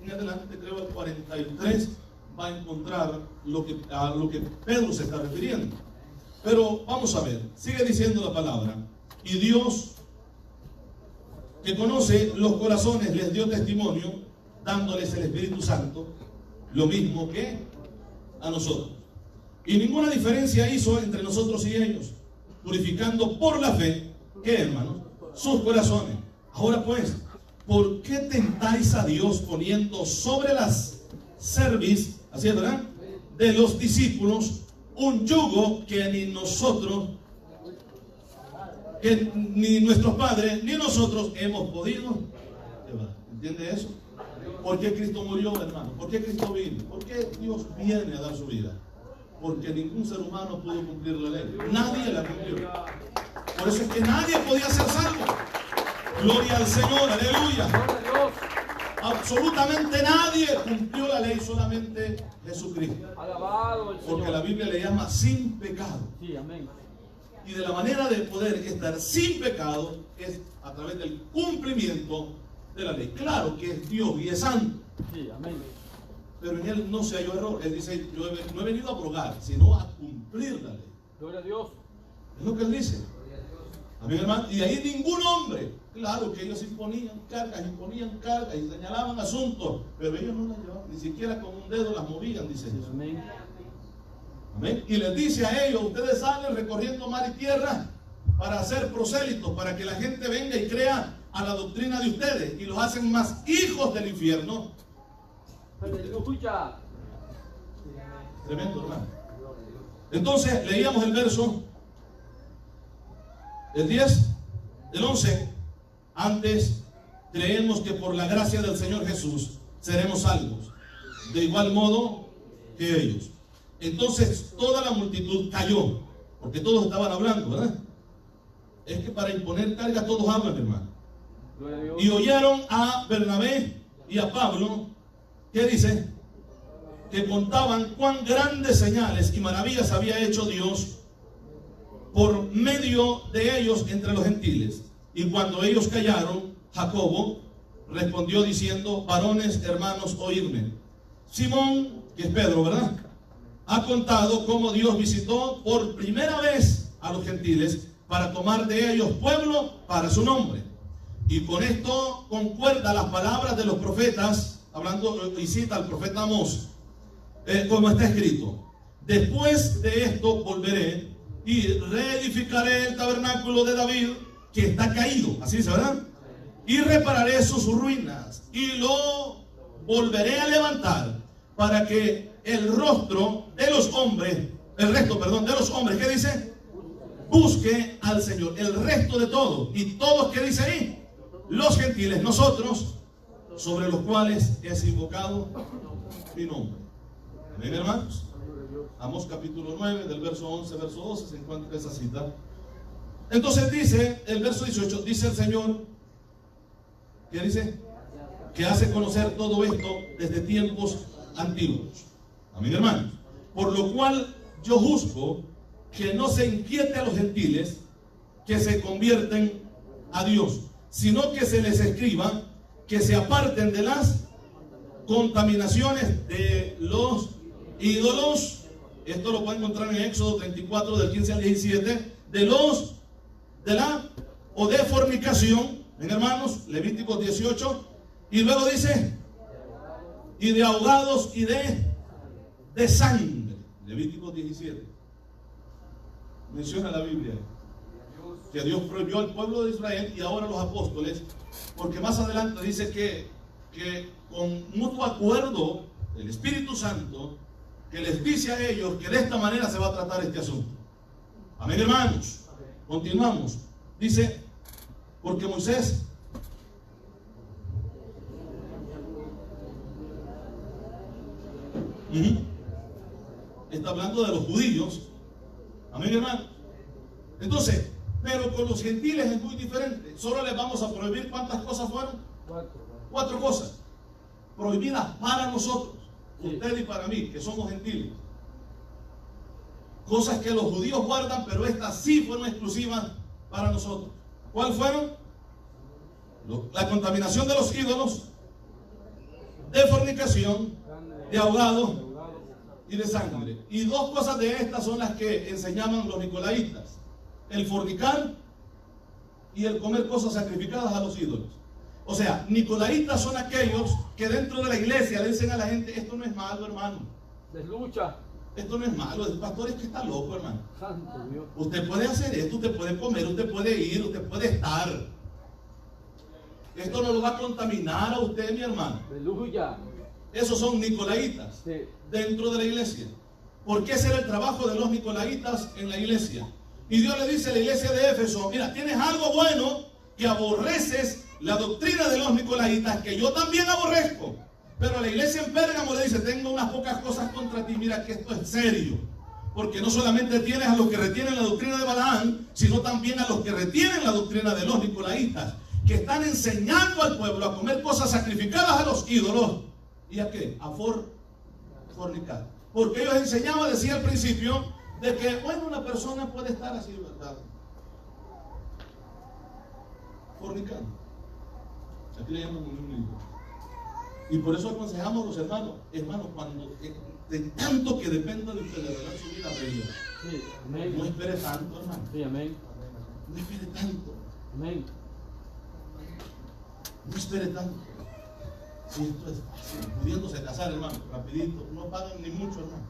en adelante, creo al 43, va a encontrar a lo que Pedro se está refiriendo. Pero vamos a ver, sigue diciendo la palabra: y Dios, que conoce los corazones, les dio testimonio, dándoles el Espíritu Santo, lo mismo que a nosotros. Y ninguna diferencia hizo entre nosotros y ellos, purificando por la fe, ¿qué, hermanos? Sus corazones. Ahora pues, ¿por qué tentáis a Dios poniendo sobre las cerviz, así es, verdad, de los discípulos un yugo que ni nosotros, que ni nuestros padres, ni nosotros hemos podido llevar? ¿Entiende eso? ¿Por qué Cristo murió, hermano? ¿Por qué Cristo vino? ¿Por qué Dios viene a dar su vida? Porque ningún ser humano pudo cumplir la ley. Nadie la cumplió. Por eso es que nadie podía ser salvo. Gloria al Señor, aleluya. Absolutamente nadie cumplió la ley, solamente Jesucristo. Alabado el Señor. Porque la Biblia le llama sin pecado. Sí, amén. Y de la manera de poder estar sin pecado es a través del cumplimiento de la ley. Claro que es Dios y es santo. Sí, amén. Pero en él no se halló error. Él dice: yo no he venido a abrogar, sino a cumplir la ley. Gloria a Dios. Es lo que él dice. Amén, hermano. Y ahí ningún hombre. Claro que ellos imponían cargas y señalaban asuntos, pero ellos no las llevaban, ni siquiera con un dedo las movían, dice Jesús. Amén. Amén. Y les dice a ellos: ustedes salen recorriendo mar y tierra para hacer prosélitos, para que la gente venga y crea a la doctrina de ustedes, y los hacen más hijos del infierno. Aleluya. Tremendo, hermano. Entonces leíamos el verso, el 10, el 11. Antes creemos que por la gracia del Señor Jesús seremos salvos, de igual modo que ellos. Entonces toda la multitud cayó, porque todos estaban hablando, ¿verdad? Es que para imponer carga todos hablan, hermano. Y oyeron a Bernabé y a Pablo, ¿qué dice? Que contaban cuán grandes señales y maravillas había hecho Dios por medio de ellos entre los gentiles. Y cuando ellos callaron, Jacobo respondió diciendo: varones hermanos, oídme. Simón, que es Pedro, ¿verdad?, ha contado cómo Dios visitó por primera vez a los gentiles para tomar de ellos pueblo para su nombre. Y con esto concuerda las palabras de los profetas, hablando y cita al profeta Amós, como está escrito: después de esto volveré y reedificaré el tabernáculo de David, que está caído, así dice, ¿verdad? Y repararé sus ruinas y lo volveré a levantar, para que el rostro de los hombres, el resto, perdón, de los hombres, ¿qué dice? Busque al Señor. El resto de todos, y todos, ¿qué dice ahí? Los gentiles, nosotros sobre los cuales es invocado mi nombre. Amén, hermanos. Amós capítulo 9, del verso 11, verso 12, se encuentra esa cita. Entonces dice, el verso 18, dice el Señor, ¿qué dice? Que hace conocer todo esto desde tiempos antiguos. Amén, hermanos. Por lo cual yo juzgo que no se inquiete a los gentiles que se convierten a Dios, sino que se les escriba que se aparten de las contaminaciones de los ídolos. Esto lo pueden encontrar en Éxodo 34 del 15 al 17. De fornicación, ven hermanos, Levítico 18. Y luego dice, y de ahogados y de sangre, Levítico 17. Menciona la Biblia que Dios prohibió al pueblo de Israel y ahora a los apóstoles, porque más adelante dice que con mutuo acuerdo el Espíritu Santo, que les dice a ellos que de esta manera se va a tratar este asunto. Amén, hermanos. Continuamos. Dice, porque Moisés está hablando de los judíos. Amén, hermano. Entonces, pero con los gentiles es muy diferente. Solo les vamos a prohibir, ¿cuántas cosas fueron? 4 cosas prohibidas para nosotros, usted y para mí, que somos gentiles. Cosas que los judíos guardan, pero estas sí fueron exclusivas para nosotros. ¿Cuáles fueron? La contaminación de los ídolos, de fornicación, de ahogado y de sangre. Y 2 cosas de estas son las que enseñaban los nicolaitas: el fornicar y el comer cosas sacrificadas a los ídolos. O sea, nicolaitas son aquellos que dentro de la iglesia le dicen a la gente: esto no es malo, hermano. Deslucha. Esto no es malo. El pastor es que está loco, hermano. Santo Dios. Usted puede hacer esto, usted puede comer, usted puede ir, usted puede estar. Esto no lo va a contaminar a usted, mi hermano. Aleluya. Esos son nicolaitas dentro de la iglesia. Porque ese era el trabajo de los nicolaitas en la iglesia. Y Dios le dice a la iglesia de Éfeso: mira, tienes algo bueno, que aborreces la doctrina de los nicolaitas, que yo también aborrezco. Pero a la iglesia en Pérgamo le dice: tengo unas pocas cosas contra ti, mira que esto es serio. Porque no solamente tienes a los que retienen la doctrina de Balaán, sino también a los que retienen la doctrina de los nicolaitas, que están enseñando al pueblo a comer cosas sacrificadas a los ídolos. ¿Y a qué? A fornicar. Porque ellos enseñaban, decía al principio, de que, bueno, una persona puede estar así, ¿verdad? Fornicando. Aquí le llaman un libro. Y por eso aconsejamos a los hermanos, cuando de tanto que dependa de ustedes, de dar su vida a Dios. Sí, amén. No espere tanto, hermano. Sí, amén. No espere tanto. Amén. No espere tanto. Si esto es fácil, pudiéndose casar, hermano, rapidito, no pagan ni mucho, hermano.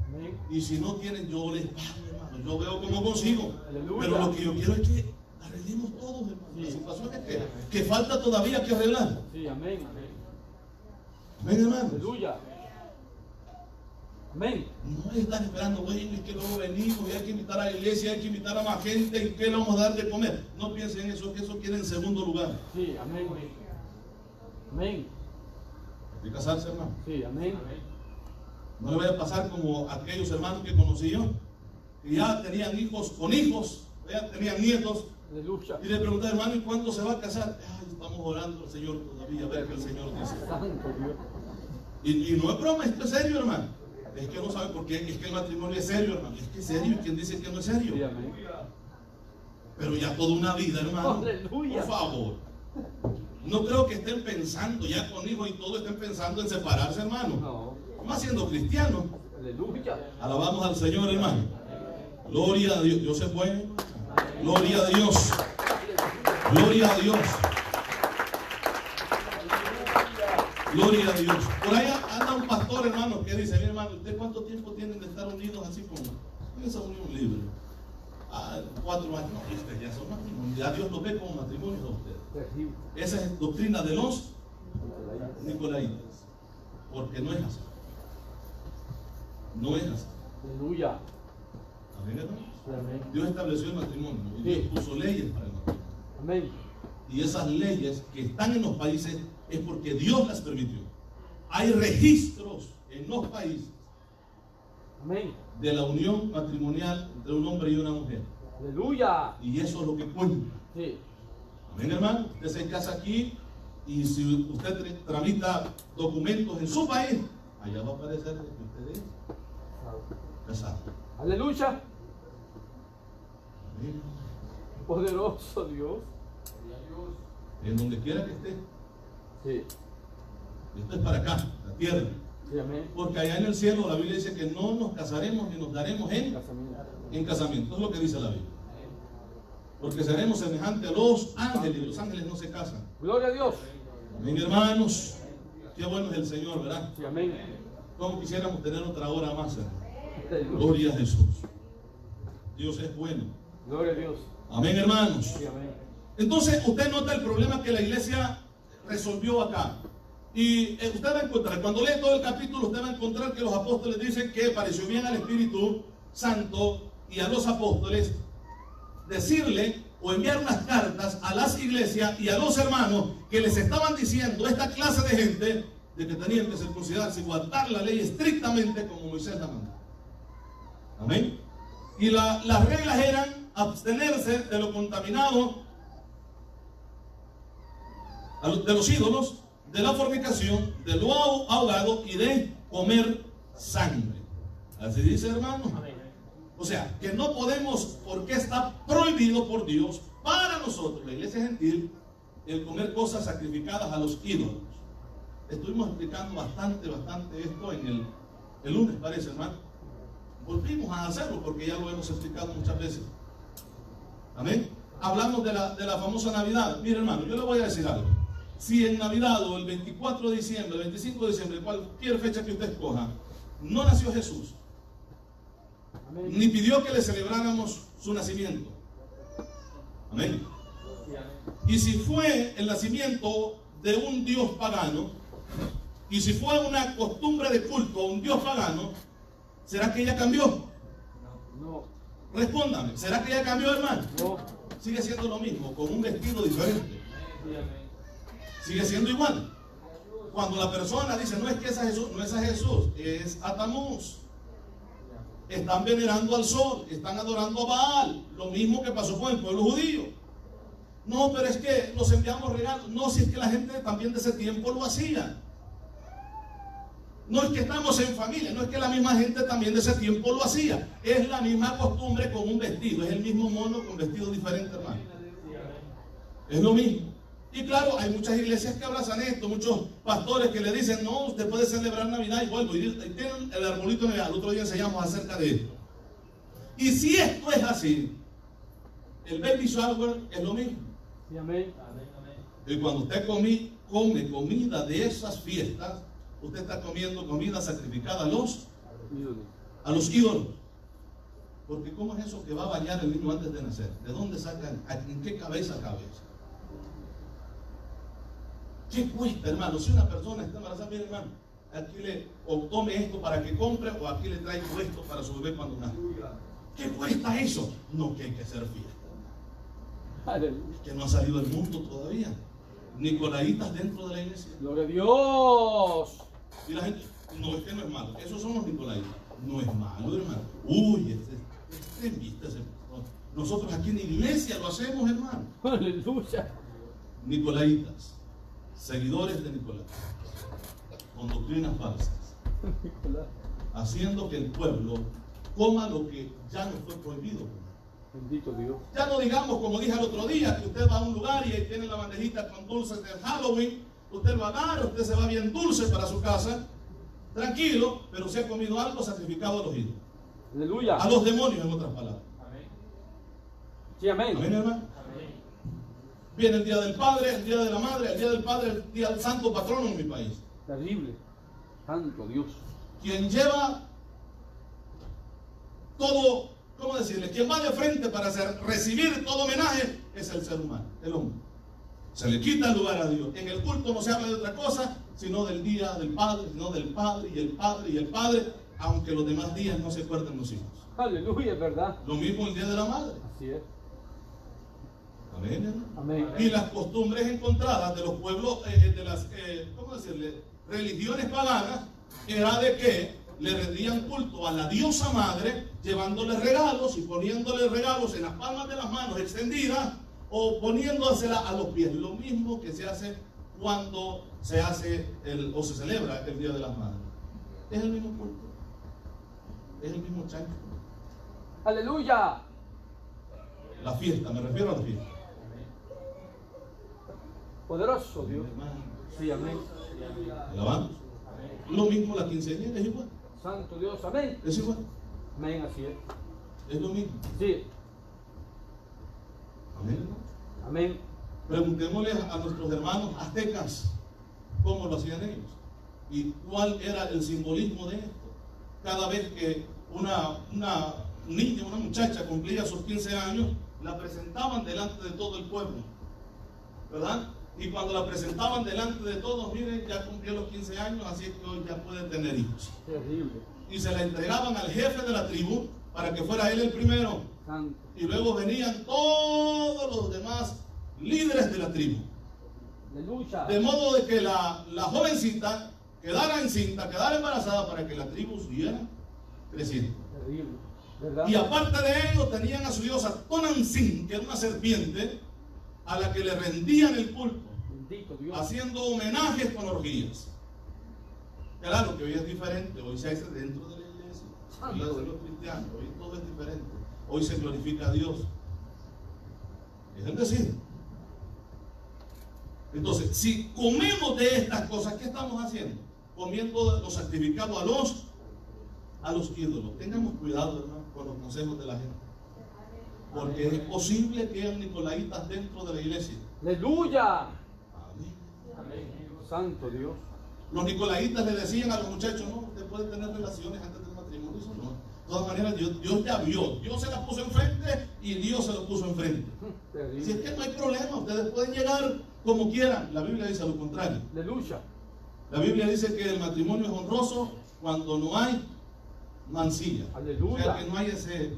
Amén. Y si no tienen, yo les pago, hermano. Yo veo cómo consigo. Aleluya. Pero lo que yo quiero es que arreglemos todos, hermano. Sí. La situación es que falta todavía que arreglar. Sí, amén. Amén, hermano. Aleluya. Amén. No es estar esperando, bueno, es que luego venimos y hay que invitar a la iglesia, hay que invitar a más gente, ¿y qué le vamos a dar de comer? No piensen en eso, que eso queda en segundo lugar. Sí, amén. Amén. Hay que casarse, hermano. Sí, amén. No le vaya a pasar como aquellos hermanos que conocí yo, que ya tenían hijos con hijos, ya tenían nietos, Aleluya. y le pregunté: hermano, ¿y cuándo se va a casar? Ay, estamos orando al Señor todavía, a ver qué el Señor dice. Santo Dios. Y no es broma, esto es serio, hermano. Es que no sabe por qué, es que el matrimonio es serio, hermano. Es que es serio, ¿y quién dice que no es serio? Sí, amén. Pero ya toda una vida, hermano. Aleluya. Por favor. No creo que estén pensando ya con hijos y todo, estén pensando en separarse, hermano. No. Más siendo cristianos. Aleluya. Alabamos al Señor, hermano. Gloria a Dios. Dios es bueno. Gloria a Dios. Gloria a Dios. Gloria a Dios. Por ahí anda un pastor, hermano, que dice: mi hermano, ¿usted cuánto tiempo tienen de estar unidos así como en esa unión libre? 4 años. No, ustedes ya son matrimonios. Ya Dios lo ve como matrimonios a ustedes. Terrible. Esa es doctrina de los nicolaitas. Porque no es así. No es así. Aleluya. Amén, hermano. Sí, amén. Dios estableció el matrimonio y Dios puso leyes para el matrimonio. Amén. y esas leyes que están en los países es porque Dios las permitió. Hay registros en los países Amén. de la unión matrimonial entre un hombre y una mujer. Aleluya. Y eso es lo que cuenta. Sí. Amén, hermano. Usted se casa aquí y si usted tramita documentos en su país, allá va a aparecer que usted es casado. Aleluya. Amén. Poderoso Dios. En donde quiera que esté. Sí. Esto es para acá, la tierra. Sí, amén. Porque allá en el cielo la Biblia dice que no nos casaremos ni nos daremos en casamiento. Es lo que dice la Biblia. Porque seremos semejantes a los ángeles. Y los ángeles no se casan. Gloria a Dios. Amén, hermanos. Qué bueno es el Señor, ¿verdad? Sí, amén. Como quisiéramos tener otra hora más, hermano. Aleluya. Gloria a Jesús. Dios es bueno. Gloria a Dios. Amén, hermanos. Sí, amén. Entonces, usted nota el problema que la iglesia resolvió acá. Y usted va a encontrar, cuando lee todo el capítulo, usted va a encontrar que los apóstoles dicen que pareció bien al Espíritu Santo y a los apóstoles decirle o enviar unas cartas a las iglesias y a los hermanos que les estaban diciendo esta clase de gente de que tenían que circuncidarse y guardar la ley estrictamente como Moisés la mandó. Amén. Y las reglas eran abstenerse de lo contaminado, de los ídolos, de la fornicación, de lo ahogado y de comer sangre. Así dice, hermano. O sea, que no podemos, porque está prohibido por Dios para nosotros, la iglesia gentil, el comer cosas sacrificadas a los ídolos. Estuvimos explicando bastante esto en el lunes, parece, hermano. Volvimos a hacerlo porque ya lo hemos explicado muchas veces. Amén. Hablamos de la famosa Navidad. Mire, hermano, yo le voy a decir algo. Si en Navidad o el 24 de diciembre, el 25 de diciembre, cualquier fecha que usted escoja, no nació Jesús, amén, ni pidió que le celebráramos su nacimiento. Amén. Y si fue el nacimiento de un dios pagano, y si fue una costumbre de culto a un dios pagano, ¿será que ella cambió? No. Respóndame, ¿será que ella cambió, hermano? No. Sigue siendo lo mismo, con un vestido diferente. Sigue siendo igual. Cuando la persona dice, no es que es a Jesús, no es a Jesús, es a Tamuz. Están venerando al sol, están adorando a Baal. Lo mismo que pasó con el pueblo judío. No, pero es que nos enviamos regalos. No, si es que la gente también de ese tiempo lo hacía. No es que estamos en familia, no es que la misma gente también de ese tiempo lo hacía. Es la misma costumbre con un vestido, es el mismo mono con vestido diferente, hermano. Es lo mismo. Y claro, hay muchas iglesias que abrazan esto, muchos pastores que le dicen, no, usted puede celebrar Navidad y vuelvo. Y tienen el arbolito de Navidad. El otro día enseñamos acerca de esto. Y si esto es así, el baby shower es lo mismo. Sí, amén. Y cuando usted come comida de esas fiestas, usted está comiendo comida sacrificada a los ídolos. Porque ¿cómo es eso que va a bañar el niño antes de nacer? ¿De dónde sacan? ¿En qué cabeza cabe eso? ¿Qué cuesta, hermano? Si una persona está embarazada, mire, hermano, aquí o tome esto para que compre, o aquí le traigo esto para su bebé cuando nazca. ¿Qué cuesta eso? No, que hay que hacer fiesta. Aleluya. Que no ha salido el mundo todavía. Nicolaitas dentro de la iglesia. Gloria a Dios. Y la gente, no, es que no es malo. Esos son los Nicolaitas. No es malo, hermano. Uy, nosotros aquí en la iglesia lo hacemos, hermano. Aleluya. Nicolaitas, seguidores de Nicolás, con doctrinas falsas, haciendo que el pueblo coma lo que ya no fue prohibido. Bendito Dios. Ya no digamos, como dije el otro día, que usted va a un lugar y ahí tiene la bandejita con dulces del Halloween. Usted lo agarra, usted se va bien dulce para su casa, tranquilo, pero se ha comido algo sacrificado a los ídolos. Aleluya. A los demonios, en otras palabras. Amén. Sí, amén. Amén, hermano. Amén. Viene el día del Padre, el día de la Madre, el día del Padre, el día del Santo Patrono en mi país. Terrible. Santo Dios. Quien lleva todo, ¿cómo decirle? Quien va de frente para recibir todo homenaje es el ser humano, el hombre. Se le quita el lugar a Dios. En el culto no se habla de otra cosa, sino del día del Padre, sino del Padre y el Padre y el Padre, aunque los demás días no se acuerden los hijos. Aleluya, es verdad. Lo mismo el día de la Madre. Así es. Amén. Amén, hermano. Amén. Y las costumbres encontradas de los pueblos, de las, ¿cómo decirle? Religiones paganas, era de que le rendían culto a la diosa madre, llevándole regalos y poniéndole regalos en las palmas de las manos extendidas o poniéndosela a los pies. Lo mismo que se hace cuando se hace o se celebra el Día de las Madres. Es el mismo culto. Es el mismo chancho. Aleluya. La fiesta, me refiero a la fiesta. Poderoso Dios. Hermano, Sí, amén. alabamos. Lo mismo la quinceañera, es igual. Santo Dios, amén. Es igual. Amén, así es. Es lo mismo. Sí, Amén, hermano. amén. Preguntémosle a nuestros hermanos aztecas cómo lo hacían ellos y cuál era el simbolismo de esto. Cada vez que una niña, una muchacha cumplía sus 15 años, la presentaban delante de todo el pueblo, ¿verdad? Y cuando la presentaban delante de todos, miren, ya cumplió los 15 años, así es que hoy ya puede tener hijos. Terrible. Y se la entregaban al jefe de la tribu para que fuera él el primero. Santo. Y luego venían todos los demás líderes de la tribu. Aleluya. De modo de que la jovencita quedara encinta, quedara embarazada para que la tribu siguiera creciendo. Terrible. ¿Verdad? Y aparte de ello tenían a su diosa Tonantzin, que era una serpiente a la que le rendían el culto, Bendito Dios. haciendo homenajes con orgías. Claro que hoy es diferente, hoy se hace dentro de la iglesia, hoy lo hacen los cristianos, hoy todo es diferente, hoy se glorifica a Dios. Es el decir. Entonces, si comemos de estas cosas, ¿qué estamos haciendo? Comiendo lo sacrificado a los ídolos. Tengamos cuidado, hermano, con los consejos de la gente. Porque es posible que hayan nicolaitas dentro de la iglesia. Aleluya. Amén. Santo Dios. Los nicolaitas le decían a los muchachos, no, usted puede tener relaciones antes del matrimonio. Eso no. De todas maneras, Dios ya vio. Dios se la puso enfrente y Dios se lo puso enfrente. Terrible. Si es que no hay problema, ustedes pueden llegar como quieran. La Biblia dice lo contrario. Aleluya. La Biblia dice que el matrimonio es honroso cuando no hay mancilla. Aleluya. O sea, que no hay ese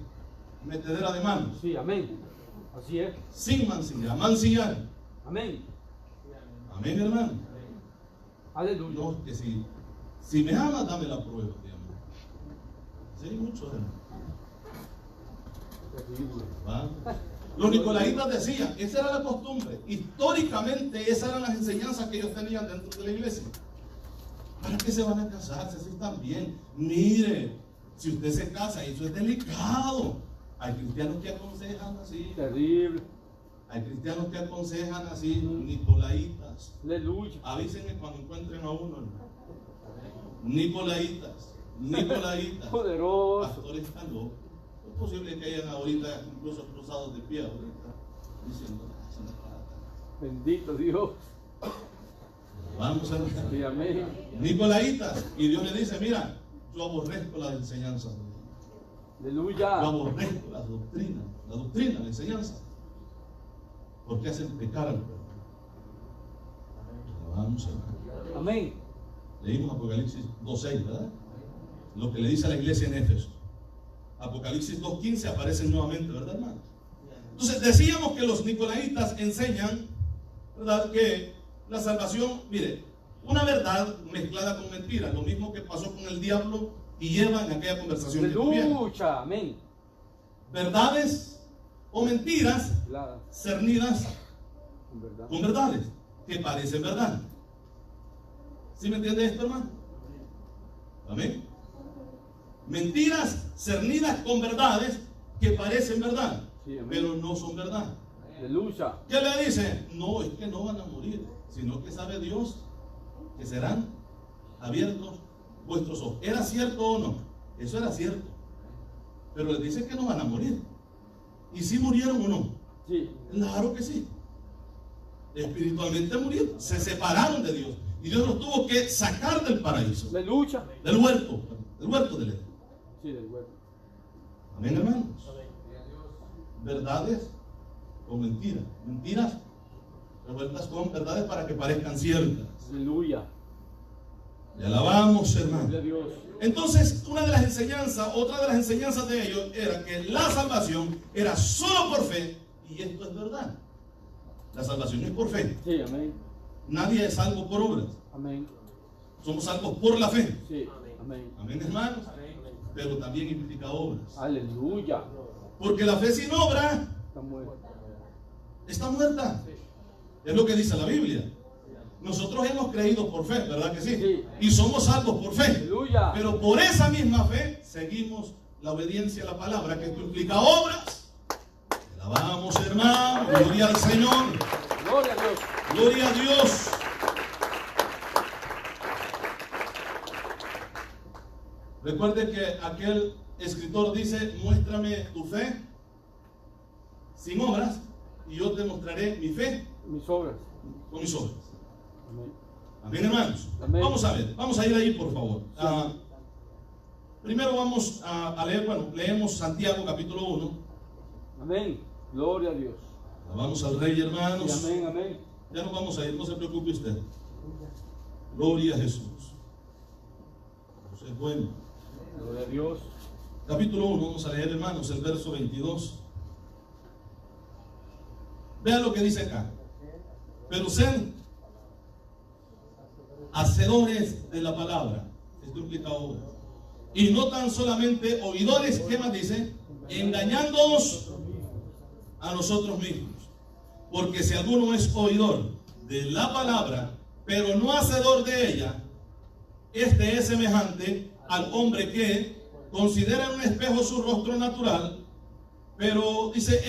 metedera de manos. Sí, amén. Así es. Sin mancilla, mancillar. Amén. Amén, hermano. Aleluya. No, que si me amas, dame la prueba de amor. Sí, hay muchos hermanos. Terrible. ¿Va? Los nicolaitas decían, esa era la costumbre. Históricamente, esas eran las enseñanzas que ellos tenían dentro de la iglesia. ¿Para qué se van a casarse? Así están bien. Mire, si usted se casa, eso es delicado. Hay cristianos que aconsejan así. Terrible. Hay cristianos que aconsejan así, nicolaitas. Aleluya. Avísenme cuando encuentren a uno, hermano. Nicolaitas. Nicolaitas. Poderoso. Pastores están locos. Es posible que hayan ahorita incluso cruzados de pie ahorita, diciendo, "Esa no es barata". Bendito Dios. Vamos a ver. Sí, amén. Nicolaitas. Y Dios le dice, mira, yo aborrezco las enseñanzas. Yo Aleluya. aborrezco las doctrinas. La doctrina, la enseñanza. Porque hacen pecar al pueblo. Vamos a ver. Amén. Leímos Apocalipsis 2.6, ¿verdad? Lo que le dice a la iglesia en Éfeso. Apocalipsis 2.15 aparecen nuevamente, ¿verdad, hermano? Entonces decíamos que los nicolaitas enseñan, ¿verdad?, que la salvación, mire, una verdad mezclada con mentiras, lo mismo que pasó con el diablo y Eva en aquella conversación que tuvieron. Aleluya. Amén. Verdades o mentiras Claro. cernidas En verdad. con verdades que parecen verdad. ¿Sí me entiende esto, hermano? Amén. Mentiras cernidas con verdades que parecen verdad, Sí, amén. pero no son verdad. Aleluya. ¿Qué le dice? No, es que no van a morir, sino que sabe Dios que serán abiertos vuestros ojos. ¿Era cierto o no? Eso era cierto. Pero les dice que no van a morir. ¿Y si murieron o no? Sí. Claro que sí. Espiritualmente murieron, se separaron de Dios. Y Dios los tuvo que sacar del paraíso, Aleluya. del huerto del Edén. Sí, del huerto. Amén, hermanos. Verdades o mentiras. Mentiras revueltas con verdades para que parezcan ciertas. Aleluya. Le alabamos, Gloria a hermano. Dios. Entonces, otra de las enseñanzas de ellos era que la salvación era solo por fe, y esto es verdad. La salvación es por fe. Sí, amén. Nadie es salvo por obras. Amén. Somos salvos por la fe. Sí, amén. Amén, hermanos. Pero también implica obras. Aleluya. Porque la fe sin obra Está muerto. está muerta. Es lo que dice la Biblia. Nosotros hemos creído por fe, ¿verdad que sí? Sí. Y somos salvos por fe. Aleluya. Pero por esa misma fe seguimos la obediencia a la palabra, que esto implica obras. Alabamos, hermano. Gloria al Señor. Gloria a Dios. Gloria a Dios. Recuerde que aquel escritor dice: muéstrame tu fe sin obras y yo te mostraré mi fe Mis obras. con mis obras. Amén. Amén, hermanos. Amén. Vamos a ver, vamos a ir ahí, por favor. Primero vamos a leer, leemos Santiago capítulo 1. Amén. Gloria a Dios. Vamos al Rey, hermanos. Sí, amén, amén. Ya nos vamos a ir, no se preocupe usted. Gloria a Jesús. Dios es bueno. Gloria a Dios. Capítulo 1, vamos a leer, hermanos, el verso 22. Vean lo que dice acá. Pero sed hacedores de la palabra. Esto implica obra. Y no tan solamente oidores, ¿qué más dice? Engañándonos a nosotros mismos. Porque si alguno es oidor de la palabra, pero no hacedor de ella, este es semejante al hombre que considera en un espejo su rostro natural, pero dice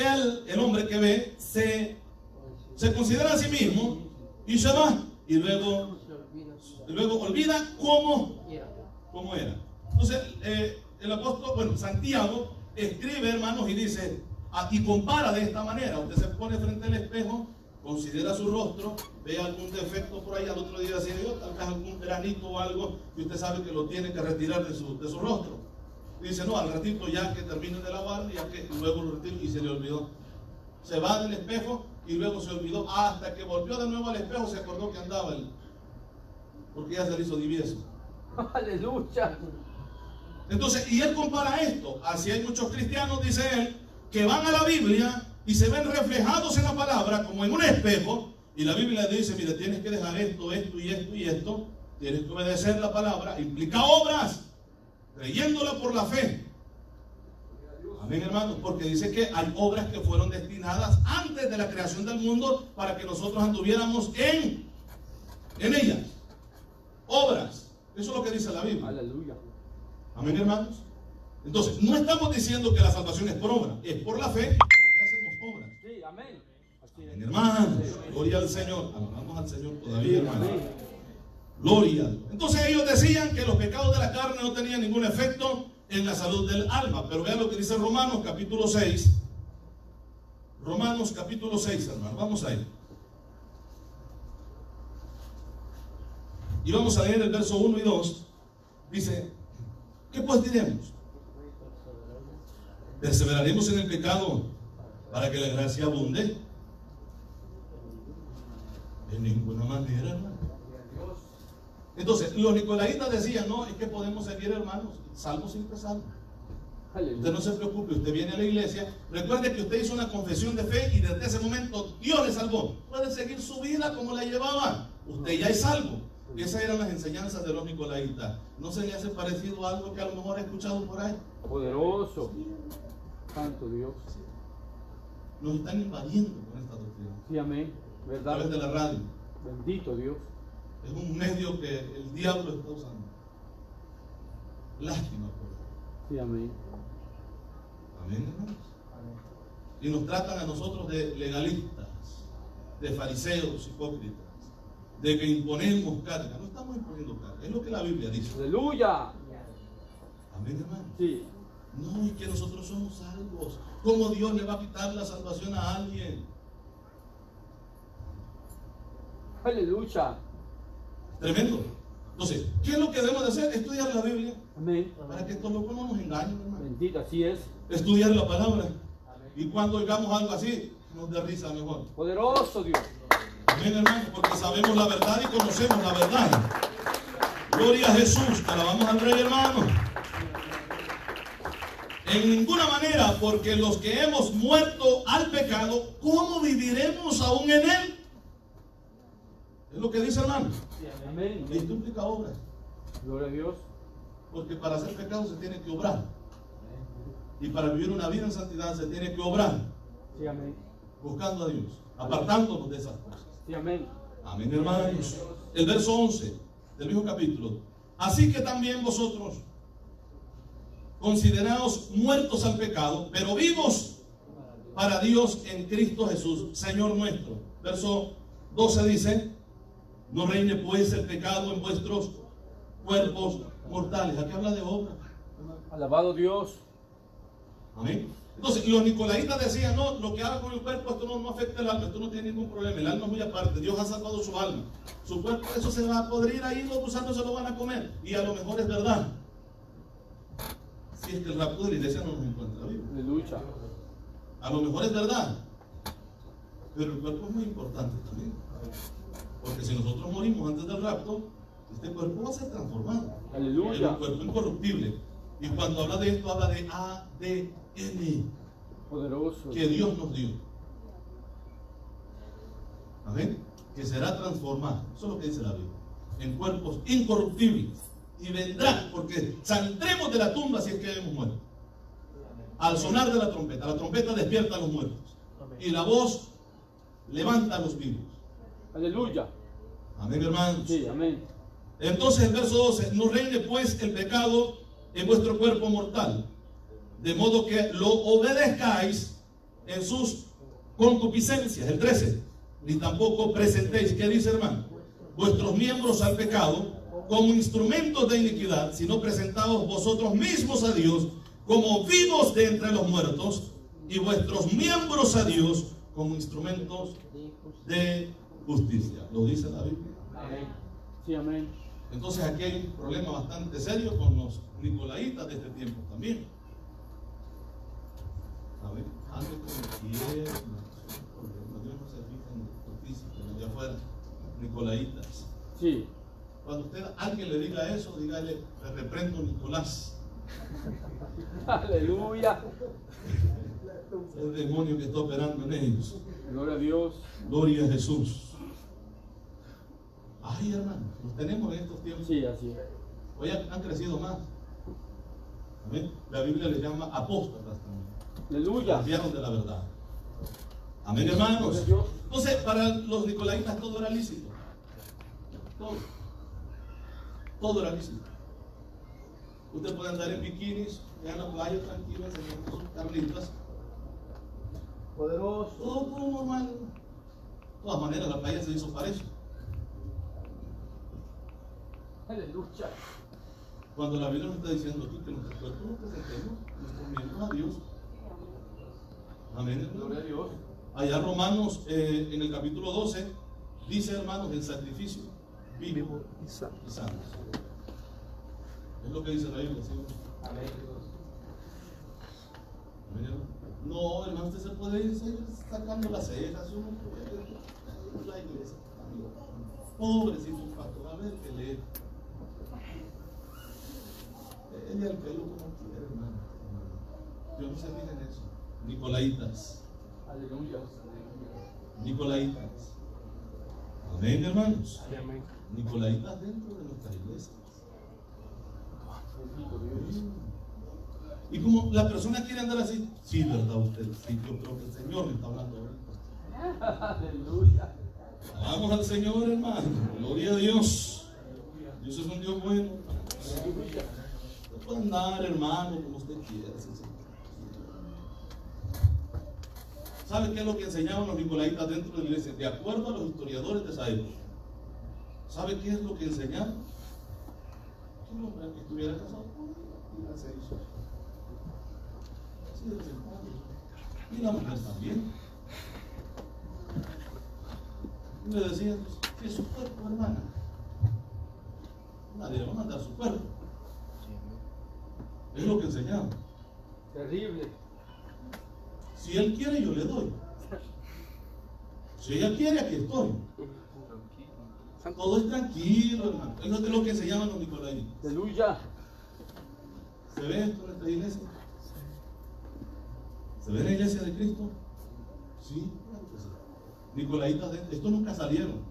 el hombre que ve, se considera a sí mismo y se va, y luego olvida cómo era. Entonces, el apóstol, Santiago escribe, hermanos, y dice, y compara de esta manera. Usted se pone frente al espejo, considera su rostro, ve algún defecto por ahí, al otro día dice, tal vez algún granito o algo, y usted sabe que lo tiene que retirar de su rostro. Y dice, no, al ratito ya que termine de lavar, ya que luego lo retiro, y se le olvidó. Se va del espejo y luego se olvidó, hasta que volvió de nuevo al espejo se acordó que andaba él, porque ya se le hizo divieso. Aleluya. Entonces, y él compara esto, así hay muchos cristianos, dice él, que van a la Biblia y se ven reflejados en la palabra como en un espejo, y la Biblia dice, mira, tienes que dejar esto, esto y esto y esto, tienes que obedecer la palabra, implica obras, creyéndola por la fe. Amén, hermanos, porque dice que hay obras que fueron destinadas antes de la creación del mundo para que nosotros anduviéramos en ellas. Obras, eso es lo que dice la Biblia. Aleluya. Amén, hermanos. Entonces, no estamos diciendo que la salvación es por obra, es por la fe, y por la fe hacemos obras. Sí, amén. Así es. Amén, hermanos. Gloria al Señor. Alabamos al Señor todavía, hermanos. Gloria. Entonces ellos decían que los pecados de la carne no tenían ningún efecto en la salud del alma. Pero vean lo que dice Romanos capítulo 6. Romanos capítulo 6, hermanos. Vamos a ir. Y vamos a leer el verso 1 y 2. Dice, ¿qué pues diremos? ¿Perseveraremos en el pecado para que la gracia abunde? De ninguna manera, hermano. Entonces, los nicolaitas decían, no, es que podemos seguir, hermanos, salvo sin salvo. Usted no se preocupe, usted viene a la iglesia, recuerde que usted hizo una confesión de fe y desde ese momento Dios le salvó. Puede seguir su vida como la llevaba, usted ya es salvo. Esas eran las enseñanzas de los nicolaitas. ¿No se le hace parecido a algo que a lo mejor ha escuchado por ahí? Poderoso. Santo Dios. Nos están invadiendo con esta doctrina. Sí, amén. A ¿Verdad? través de la radio. Bendito Dios. Es un medio que el diablo está usando. Lástima por eso. Sí, amén. Amén, hermanos. Y nos tratan a nosotros de legalistas, de fariseos, hipócritas, de que imponemos carga. No estamos imponiendo carga, es lo que la Biblia dice. Aleluya. Amén, hermano. Sí. No, es que nosotros somos salvos. ¿Cómo Dios le va a quitar la salvación a alguien? Aleluya. Tremendo. Entonces, ¿qué es lo que debemos de hacer? Estudiar la Biblia. Amén. Para que estos locos no nos engañen, hermano. Bendito, así es. Estudiar la palabra. Y cuando oigamos algo así, nos dé risa mejor. Poderoso Dios. Amén, hermano, porque sabemos la verdad y conocemos la verdad. Gloria a Jesús. Alabamos al Rey, hermano. En ninguna manera, porque los que hemos muerto al pecado, ¿cómo viviremos aún en él? Es lo que dice, hermano. Amén. Y esto implica obra. Gloria a Dios. Porque para hacer pecado se tiene que obrar. Y para vivir una vida en santidad se tiene que obrar. Sí, amén. Buscando a Dios, apartándonos de esas cosas. Sí, amén. Amén, hermanos. El verso 11 del mismo capítulo. Así que también vosotros, consideraos muertos al pecado, pero vivos para Dios en Cristo Jesús, Señor nuestro. Verso 12 dice: no reine pues el pecado en vuestros cuerpos mortales. Aquí habla de obra. Alabado Dios. Amén. Entonces, los nicolaitas decían: no, lo que haga con el cuerpo, esto no afecta el alma, esto no tiene ningún problema, el alma es muy aparte, Dios ha salvado su alma, su cuerpo, eso se va a podrir ahí, los gusanos se lo van a comer, y a lo mejor es verdad, si es que el rapto de la iglesia no nos encuentra vivos. Aleluya. A lo mejor es verdad, pero el cuerpo es muy importante también, porque si nosotros morimos antes del rapto, este cuerpo va a ser transformado. Aleluya. Es un cuerpo incorruptible, y cuando habla de esto, habla de ADN Poderoso. que Dios nos dio. Amén. Que será transformado. Eso es lo que dice la Biblia. En cuerpos incorruptibles. Y vendrá, porque saldremos de la tumba si es que hemos muerto. Al sonar de la trompeta despierta a los muertos. Y la voz levanta a los vivos. Aleluya. Amén, hermanos. Sí, amén. Entonces el verso 12: no reine pues el pecado en vuestro cuerpo mortal, de modo que lo obedezcáis en sus concupiscencias. El 13: ni tampoco presentéis, ¿qué dice, hermano? Vuestros miembros al pecado como instrumentos de iniquidad, sino presentaos vosotros mismos a Dios como vivos de entre los muertos, y vuestros miembros a Dios como instrumentos de justicia. Lo dice la Biblia. Amén. Sí, amén. Entonces aquí hay un problema bastante serio con los nicolaitas de este tiempo también. ¿Saben? Ande como quiera, Dios no se fija en lo físico, allá afuera, nicolaitas. Sí. Cuando usted a alguien le diga eso, dígale: te reprendo, Nicolás. Aleluya. El demonio que está operando en ellos. Gloria a Dios. Gloria a Jesús. Ay, hermano, los tenemos en estos tiempos. Sí, así es. Hoy han crecido más. Amén. La Biblia les llama apóstatas también. Aleluya. Cambiaron de la verdad. Amén, hermanos. Entonces, para los nicolaitas todo era lícito. Todo era lícito. Usted puede andar en bikinis, en la playa tranquilo, enseñando sus carnitas. Poderoso. Todo normal. De todas maneras, la playa se hizo para eso. Aleluya. Cuando la Biblia nos está diciendo aquí que nuestros cuerpos nos presentemos, nuestros miembros a Dios. Amén. Gloria a Dios. Allá Romanos, en el capítulo 12, dice, hermanos, el sacrificio vivo y santo. Es lo que dice la Biblia, ¿sí? Amén. Amén. No, hermano, usted se puede ir sacando las cejas, uno puede ir a la iglesia. Pobrecito pastor, a ver que lee. Ella el pelo como quiere, hermano. Yo no se fija en eso. Nicolaitas. Aleluya. Nicolaitas. Amén, hermanos. Amén. Nicolaitas dentro de nuestras iglesias. Bendito Dios. Y como la persona quiere andar así, sí, ¿verdad usted? Sí, yo creo que el Señor me está hablando ahorita. Aleluya. Vamos al Señor, hermano. Gloria a Dios. Dios es un Dios bueno. Aleluya. Usted puede andar, hermano, como usted quiera. ¿Sabe qué es lo que enseñaban los nicolaitas dentro de la iglesia? De acuerdo a los historiadores de esa época. ¿Sabe qué es lo que enseñaban? Que un hombre que estuviera casado tuviera 6 hijos. Así de vez en cuando. Y la mujer también. Y le decían: ¿qué es su cuerpo, hermana? Nadie le va a mandar su cuerpo. Es lo que enseñaban. Terrible. Si él quiere, yo le doy. Si ella quiere, aquí estoy. Todo es tranquilo, hermano. Eso es lo que enseñaban los nicolaitas. Aleluya. ¿Se ve esto en esta iglesia? ¿Se ve en la iglesia de Cristo? Sí, claro que sí. Nicolaitas, estos nunca salieron.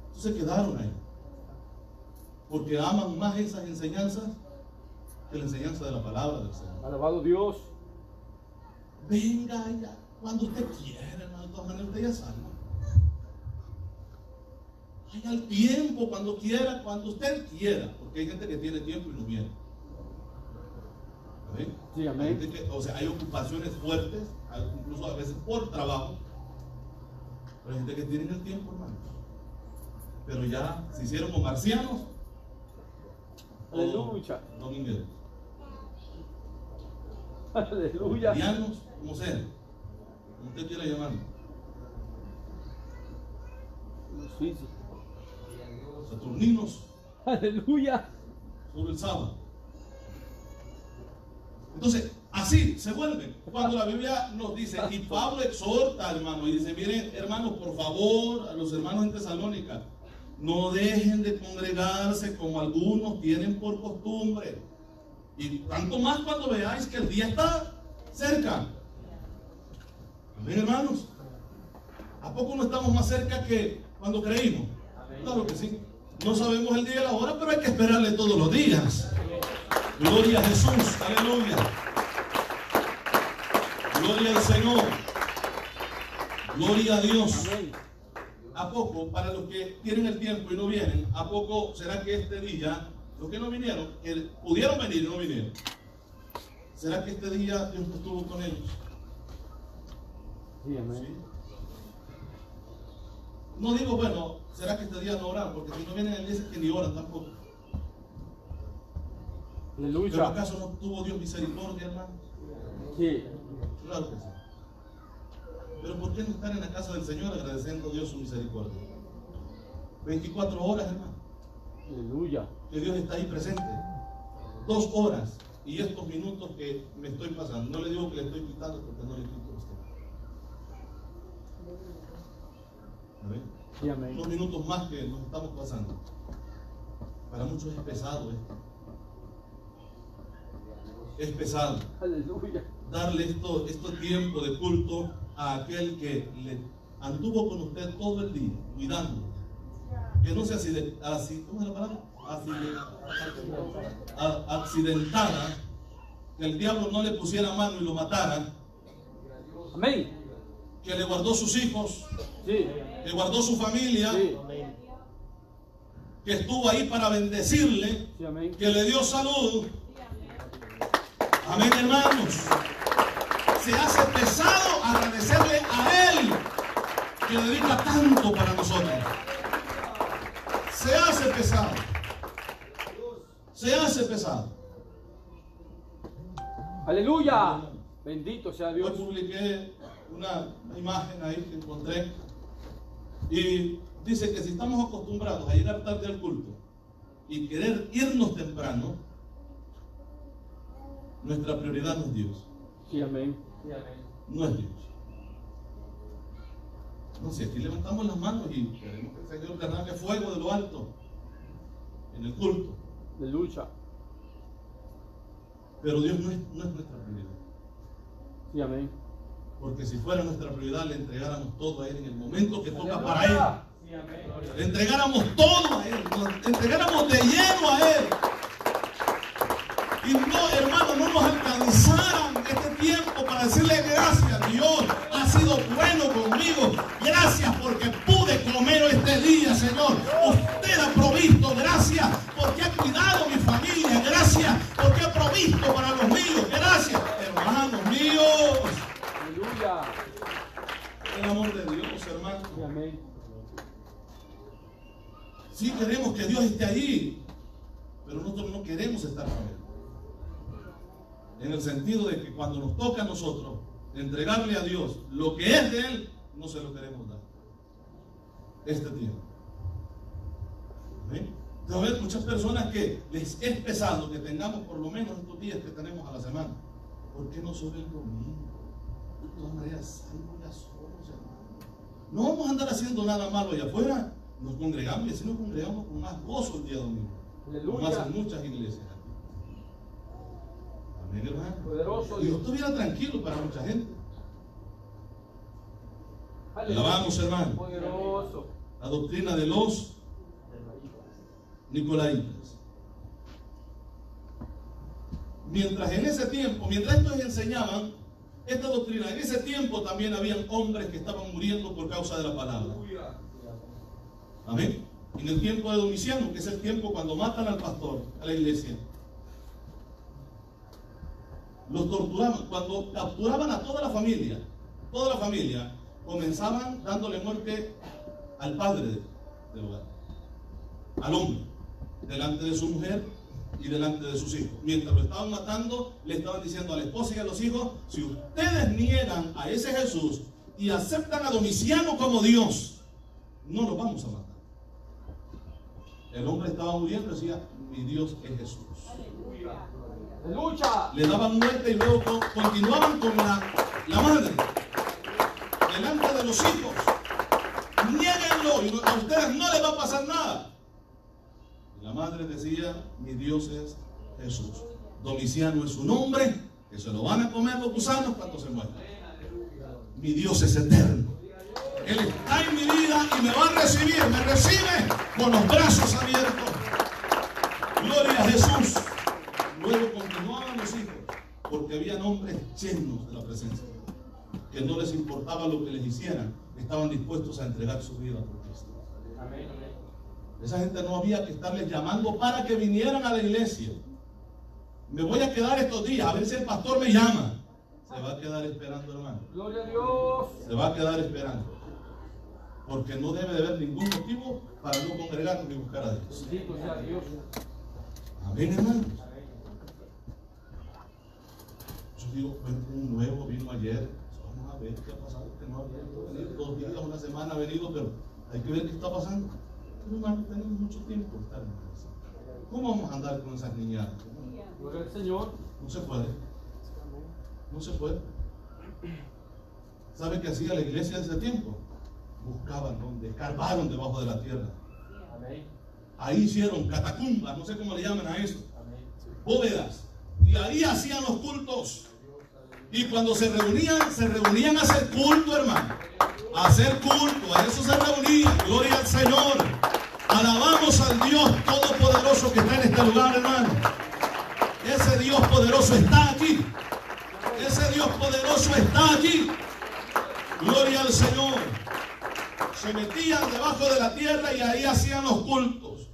Estos se quedaron ahí. Porque aman más esas enseñanzas que la enseñanza de la palabra del Señor. Alabado Dios. Venga ya, cuando usted quiera, hermano, de todas maneras usted ya salva. Vaya al tiempo, cuando quiera, cuando usted quiera. Porque hay gente que tiene tiempo y no viene. ¿Amén? Sí, amén. Hay gente que, o sea, hay ocupaciones fuertes, incluso a veces por trabajo. Pero hay gente que tiene el tiempo, hermano. Pero ya se hicieron como marcianos. Aleluya. Domingueros. Aleluya. Marianos, como sea. Como usted quiera llamarlo. Sí, sí. Saturninos Aleluya. sobre el sábado. Entonces, así se vuelven. Cuando la Biblia nos dice, y Pablo exhorta, hermano, y dice, miren, hermanos, por favor, a los hermanos en Tesalónica, no dejen de congregarse como algunos tienen por costumbre. Y tanto más cuando veáis que el día está cerca. Amén, hermanos. ¿A poco no estamos más cerca que cuando creímos? Claro que sí. No sabemos el día y la hora, pero hay que esperarle todos los días. Gloria a Jesús, aleluya. Gloria al Señor. Gloria a Dios. Amén. ¿A poco, para los que tienen el tiempo y no vienen, a poco será que este día, los que no vinieron, que pudieron venir y no vinieron, será que este día Dios no estuvo con ellos? Sí, amén. ¿Sí? No digo, bueno, será que este día no oran, porque si no vienen a la iglesia que ni oran tampoco. ¿Pero Aleluya. acaso no tuvo Dios misericordia, hermano? Sí. Claro que sí. Pero ¿por qué no estar en la casa del Señor agradeciendo a Dios su misericordia? 24 horas, hermano. Aleluya. Que Dios está ahí presente. 2 horas y estos minutos que me estoy pasando. No le digo que le estoy quitando porque no le quito a usted. ¿Amén? Sí, amén. 2 minutos más que nos estamos pasando. Para muchos es pesado esto. Es pesado Aleluya. darle este tiempo de culto a aquel que le anduvo con usted todo el día, cuidando. Que no sea ¿cómo es la palabra? Accidentada, que el diablo no le pusiera mano y lo matara, Amén. que le guardó sus hijos, Sí. que guardó su familia, Sí. que estuvo ahí para bendecirle, Sí, amén. que le dio salud. Amén, hermanos. Se hace pesado agradecerle a Él que dedica tanto para nosotros. Se hace pesado. Se hace pesado. Aleluya. Bendito sea Yo Dios. publiqué una imagen ahí que encontré y dice que si estamos acostumbrados a llegar tarde al culto y querer irnos temprano, nuestra prioridad no es Dios. Sí, amén. No es Dios. No sé, aquí levantamos las manos y queremos que el Señor derrame fuego de lo alto en el culto. Aleluya. Pero Dios no es nuestra prioridad. Sí, amén. Porque si fuera nuestra prioridad, le entregáramos todo a Él en el momento que toca para Él. Sí, amén. Le entregáramos todo a Él, nos entregáramos de lleno a Él. Y no, hermano, no nos alcanzaran este tiempo para decirle gracias, Dios ha sido bueno conmigo. Gracias porque pude comer este día, Señor. Usted ha provisto, gracias porque ha cuidado mi familia. Gracias porque ha provisto para los míos. Gracias, hermanos míos. Aleluya. El amor de Dios, hermano. Sí, amén. Sí queremos que Dios esté allí, pero nosotros no queremos estar con Él. En el sentido de que cuando nos toca a nosotros entregarle a Dios lo que es de Él, no se lo queremos dar. Este tiempo. ¿Amén? Entonces, a ver, muchas personas que les es pesado que tengamos por lo menos estos días que tenemos a la semana. ¿Por qué no sobre el domingo? De todas maneras, salvo ya somos, hermano. No vamos a andar haciendo nada malo allá afuera. Nos congregamos y así nos congregamos con más gozo el día domingo. Aleluya. Como hacen muchas iglesias. Amén, hermano. Poderoso Y Dios. esto estuviera tranquilo para mucha gente. Aleluya. Alabamos, hermano. Poderoso. La doctrina de los nicolaitas. Mientras en ese tiempo, mientras estos enseñaban esta doctrina, en ese tiempo también habían hombres que estaban muriendo por causa de la palabra. Amén. En el tiempo de Domiciano, que es el tiempo cuando matan al pastor, a la iglesia, los torturaban. Cuando capturaban a toda la familia, comenzaban dándole muerte al padre del hogar, al hombre, delante de su mujer y delante de sus hijos. Mientras lo estaban matando, le estaban diciendo a la esposa y a los hijos: si ustedes niegan a ese Jesús y aceptan a Domiciano como Dios, no los vamos a matar. El hombre estaba muriendo y decía: mi Dios es Jesús. Aleluya. Le daban muerte y luego continuaban con la madre delante de los hijos. Niéguenlo y a ustedes no les va a pasar nada. Y la madre decía: mi Dios es Jesús. Domiciano es su nombre, que se lo van a comer los gusanos cuando se muera. Mi Dios es eterno. Él está en mi vida y me va a recibir. Me recibe con los brazos abiertos. Gloria a Jesús. Luego continuaban los hijos, porque habían hombres llenos de la presencia, que no les importaba lo que les hicieran, estaban dispuestos a entregar su vida por Cristo. Amén. Esa gente no había que estarles llamando para que vinieran a la iglesia. Me voy a quedar estos días a ver si el pastor me llama. Se va a quedar esperando, hermano. Gloria a Dios. Se va a quedar esperando, porque no debe de haber ningún motivo para no congregarnos y buscar a Dios. Bendito sea Dios. Amén, hermanos. Yo digo: un nuevo vino ayer. Vamos a ver qué ha pasado. Que no ha venido 2 días, una semana ha venido, pero hay que ver qué está pasando. Pero, hermano, tenemos mucho tiempo de estar en la iglesia. ¿Cómo vamos a andar con esas niñas? Gloria al Señor. No se puede. No se puede. ¿Sabe qué hacía la iglesia de ese tiempo? Buscaban donde, escarbaron debajo de la tierra. Amén. Ahí hicieron catacumbas, no sé cómo le llaman a eso, Amén. bóvedas. Y ahí hacían los cultos. Y cuando se reunían a hacer culto, hermano. A hacer culto, a eso se reunían. Gloria al Señor. Alabamos al Dios Todopoderoso que está en este lugar, hermano. Ese Dios poderoso está aquí. Ese Dios poderoso está aquí. Gloria al Señor. Se metían debajo de la tierra y ahí hacían los cultos.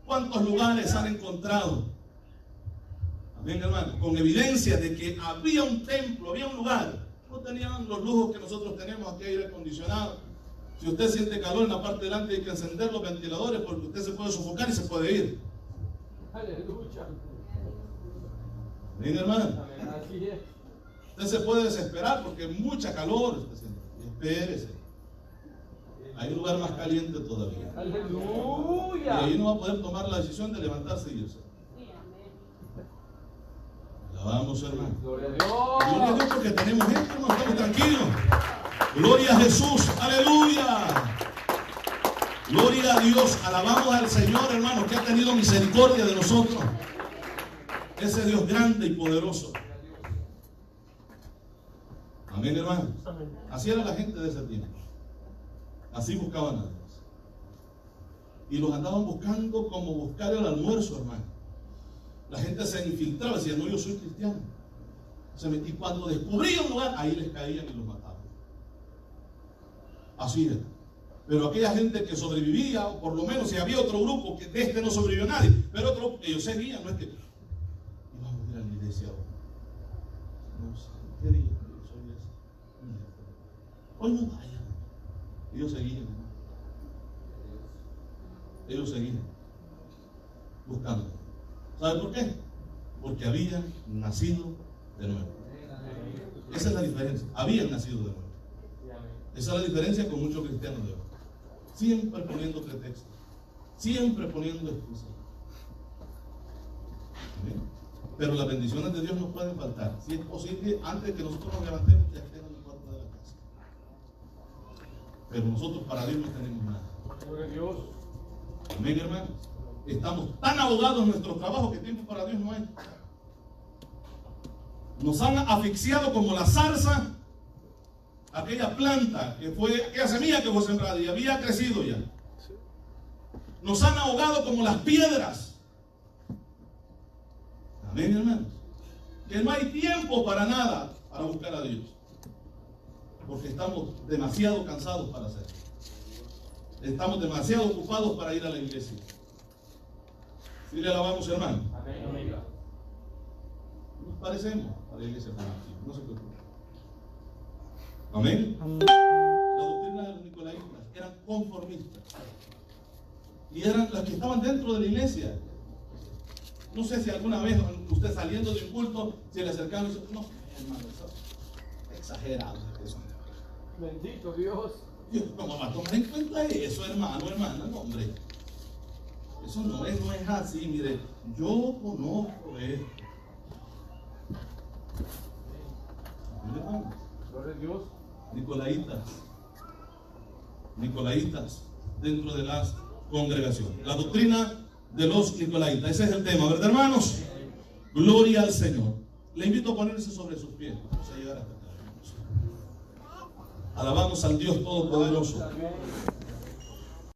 ¿Cuántos lugares han encontrado? Amén, hermano. Con evidencia de que había un templo, había un lugar. No tenían los lujos que nosotros tenemos aquí, aire acondicionado. Si usted siente calor en la parte delante, hay que encender los ventiladores porque usted se puede sofocar y se puede ir. Aleluya. Amén, hermano. Amén. Así es. Usted se puede desesperar porque hay mucha calor. Espérese. Hay un lugar más caliente todavía. Y Aleluya. ahí no va a poder tomar la decisión de levantarse y irse. Alabamos, hermano. Gloria a Gloria a Dios. Dios porque tenemos esto, hermano. Estamos tranquilos. Gloria a Jesús. Aleluya. Gloria a Dios. Alabamos al Señor, hermano, que ha tenido misericordia de nosotros. Ese Dios grande y poderoso. Amén, hermano. Así era la gente de ese tiempo. Así buscaban a Dios. Y los andaban buscando como buscar el almuerzo, hermano. La gente se infiltraba, decía: no, yo soy cristiano. Y cuando descubrían un lugar, ahí les caían y los mataban. Así era. Pero aquella gente que sobrevivía, o por lo menos si había otro grupo, que de este no sobrevivió nadie, pero otro, ellos seguían, no es que vamos a ir a la iglesia hoy. No sé, ¿qué día? Hoy no vayan. Ellos seguían. Ellos seguían buscando. ¿Sabe por qué? Porque habían nacido de nuevo. Esa es la diferencia. Habían nacido de nuevo. Esa es la diferencia con muchos cristianos de hoy. Siempre poniendo pretextos. Siempre poniendo excusas. ¿Amén? Pero las bendiciones de Dios nos pueden faltar. Si es posible, antes de que nosotros nos levantemos, ya estén en la puerta de la casa. Pero nosotros para Dios no tenemos nada. Gloria a Dios. Amén, hermanos. Estamos tan ahogados en nuestro trabajo que tiempo para Dios no hay. Nos han asfixiado como la zarza, aquella planta que fue, aquella semilla que fue sembrada y había crecido ya. Nos han ahogado como las piedras. Amén, hermanos. Que no hay tiempo para nada para buscar a Dios. Porque estamos demasiado cansados para hacerlo. Estamos demasiado ocupados para ir a la iglesia. ¿Sí le alabamos, hermano? Amén. Nos parecemos a la iglesia primitiva, no se preocupe. Amén. La doctrina de los nicolaitas eran conformistas. Y eran las que estaban dentro de la iglesia. No sé si alguna vez usted saliendo de un culto se le acercaron y dice, no, hermano, eso es exagerado. Eso. Bendito Dios. No vamos a tomar en cuenta eso, hermano, hermana, no, hombre. Eso no es así, mire, yo conozco esto. Gloria a Dios. Nicolaitas dentro de las congregaciones. La doctrina de los nicolaitas, ese es el tema, ¿verdad, hermanos? Gloria al Señor. Le invito a ponerse sobre sus pies. Vamos a llegar hasta acá. Alabamos al Dios Todopoderoso.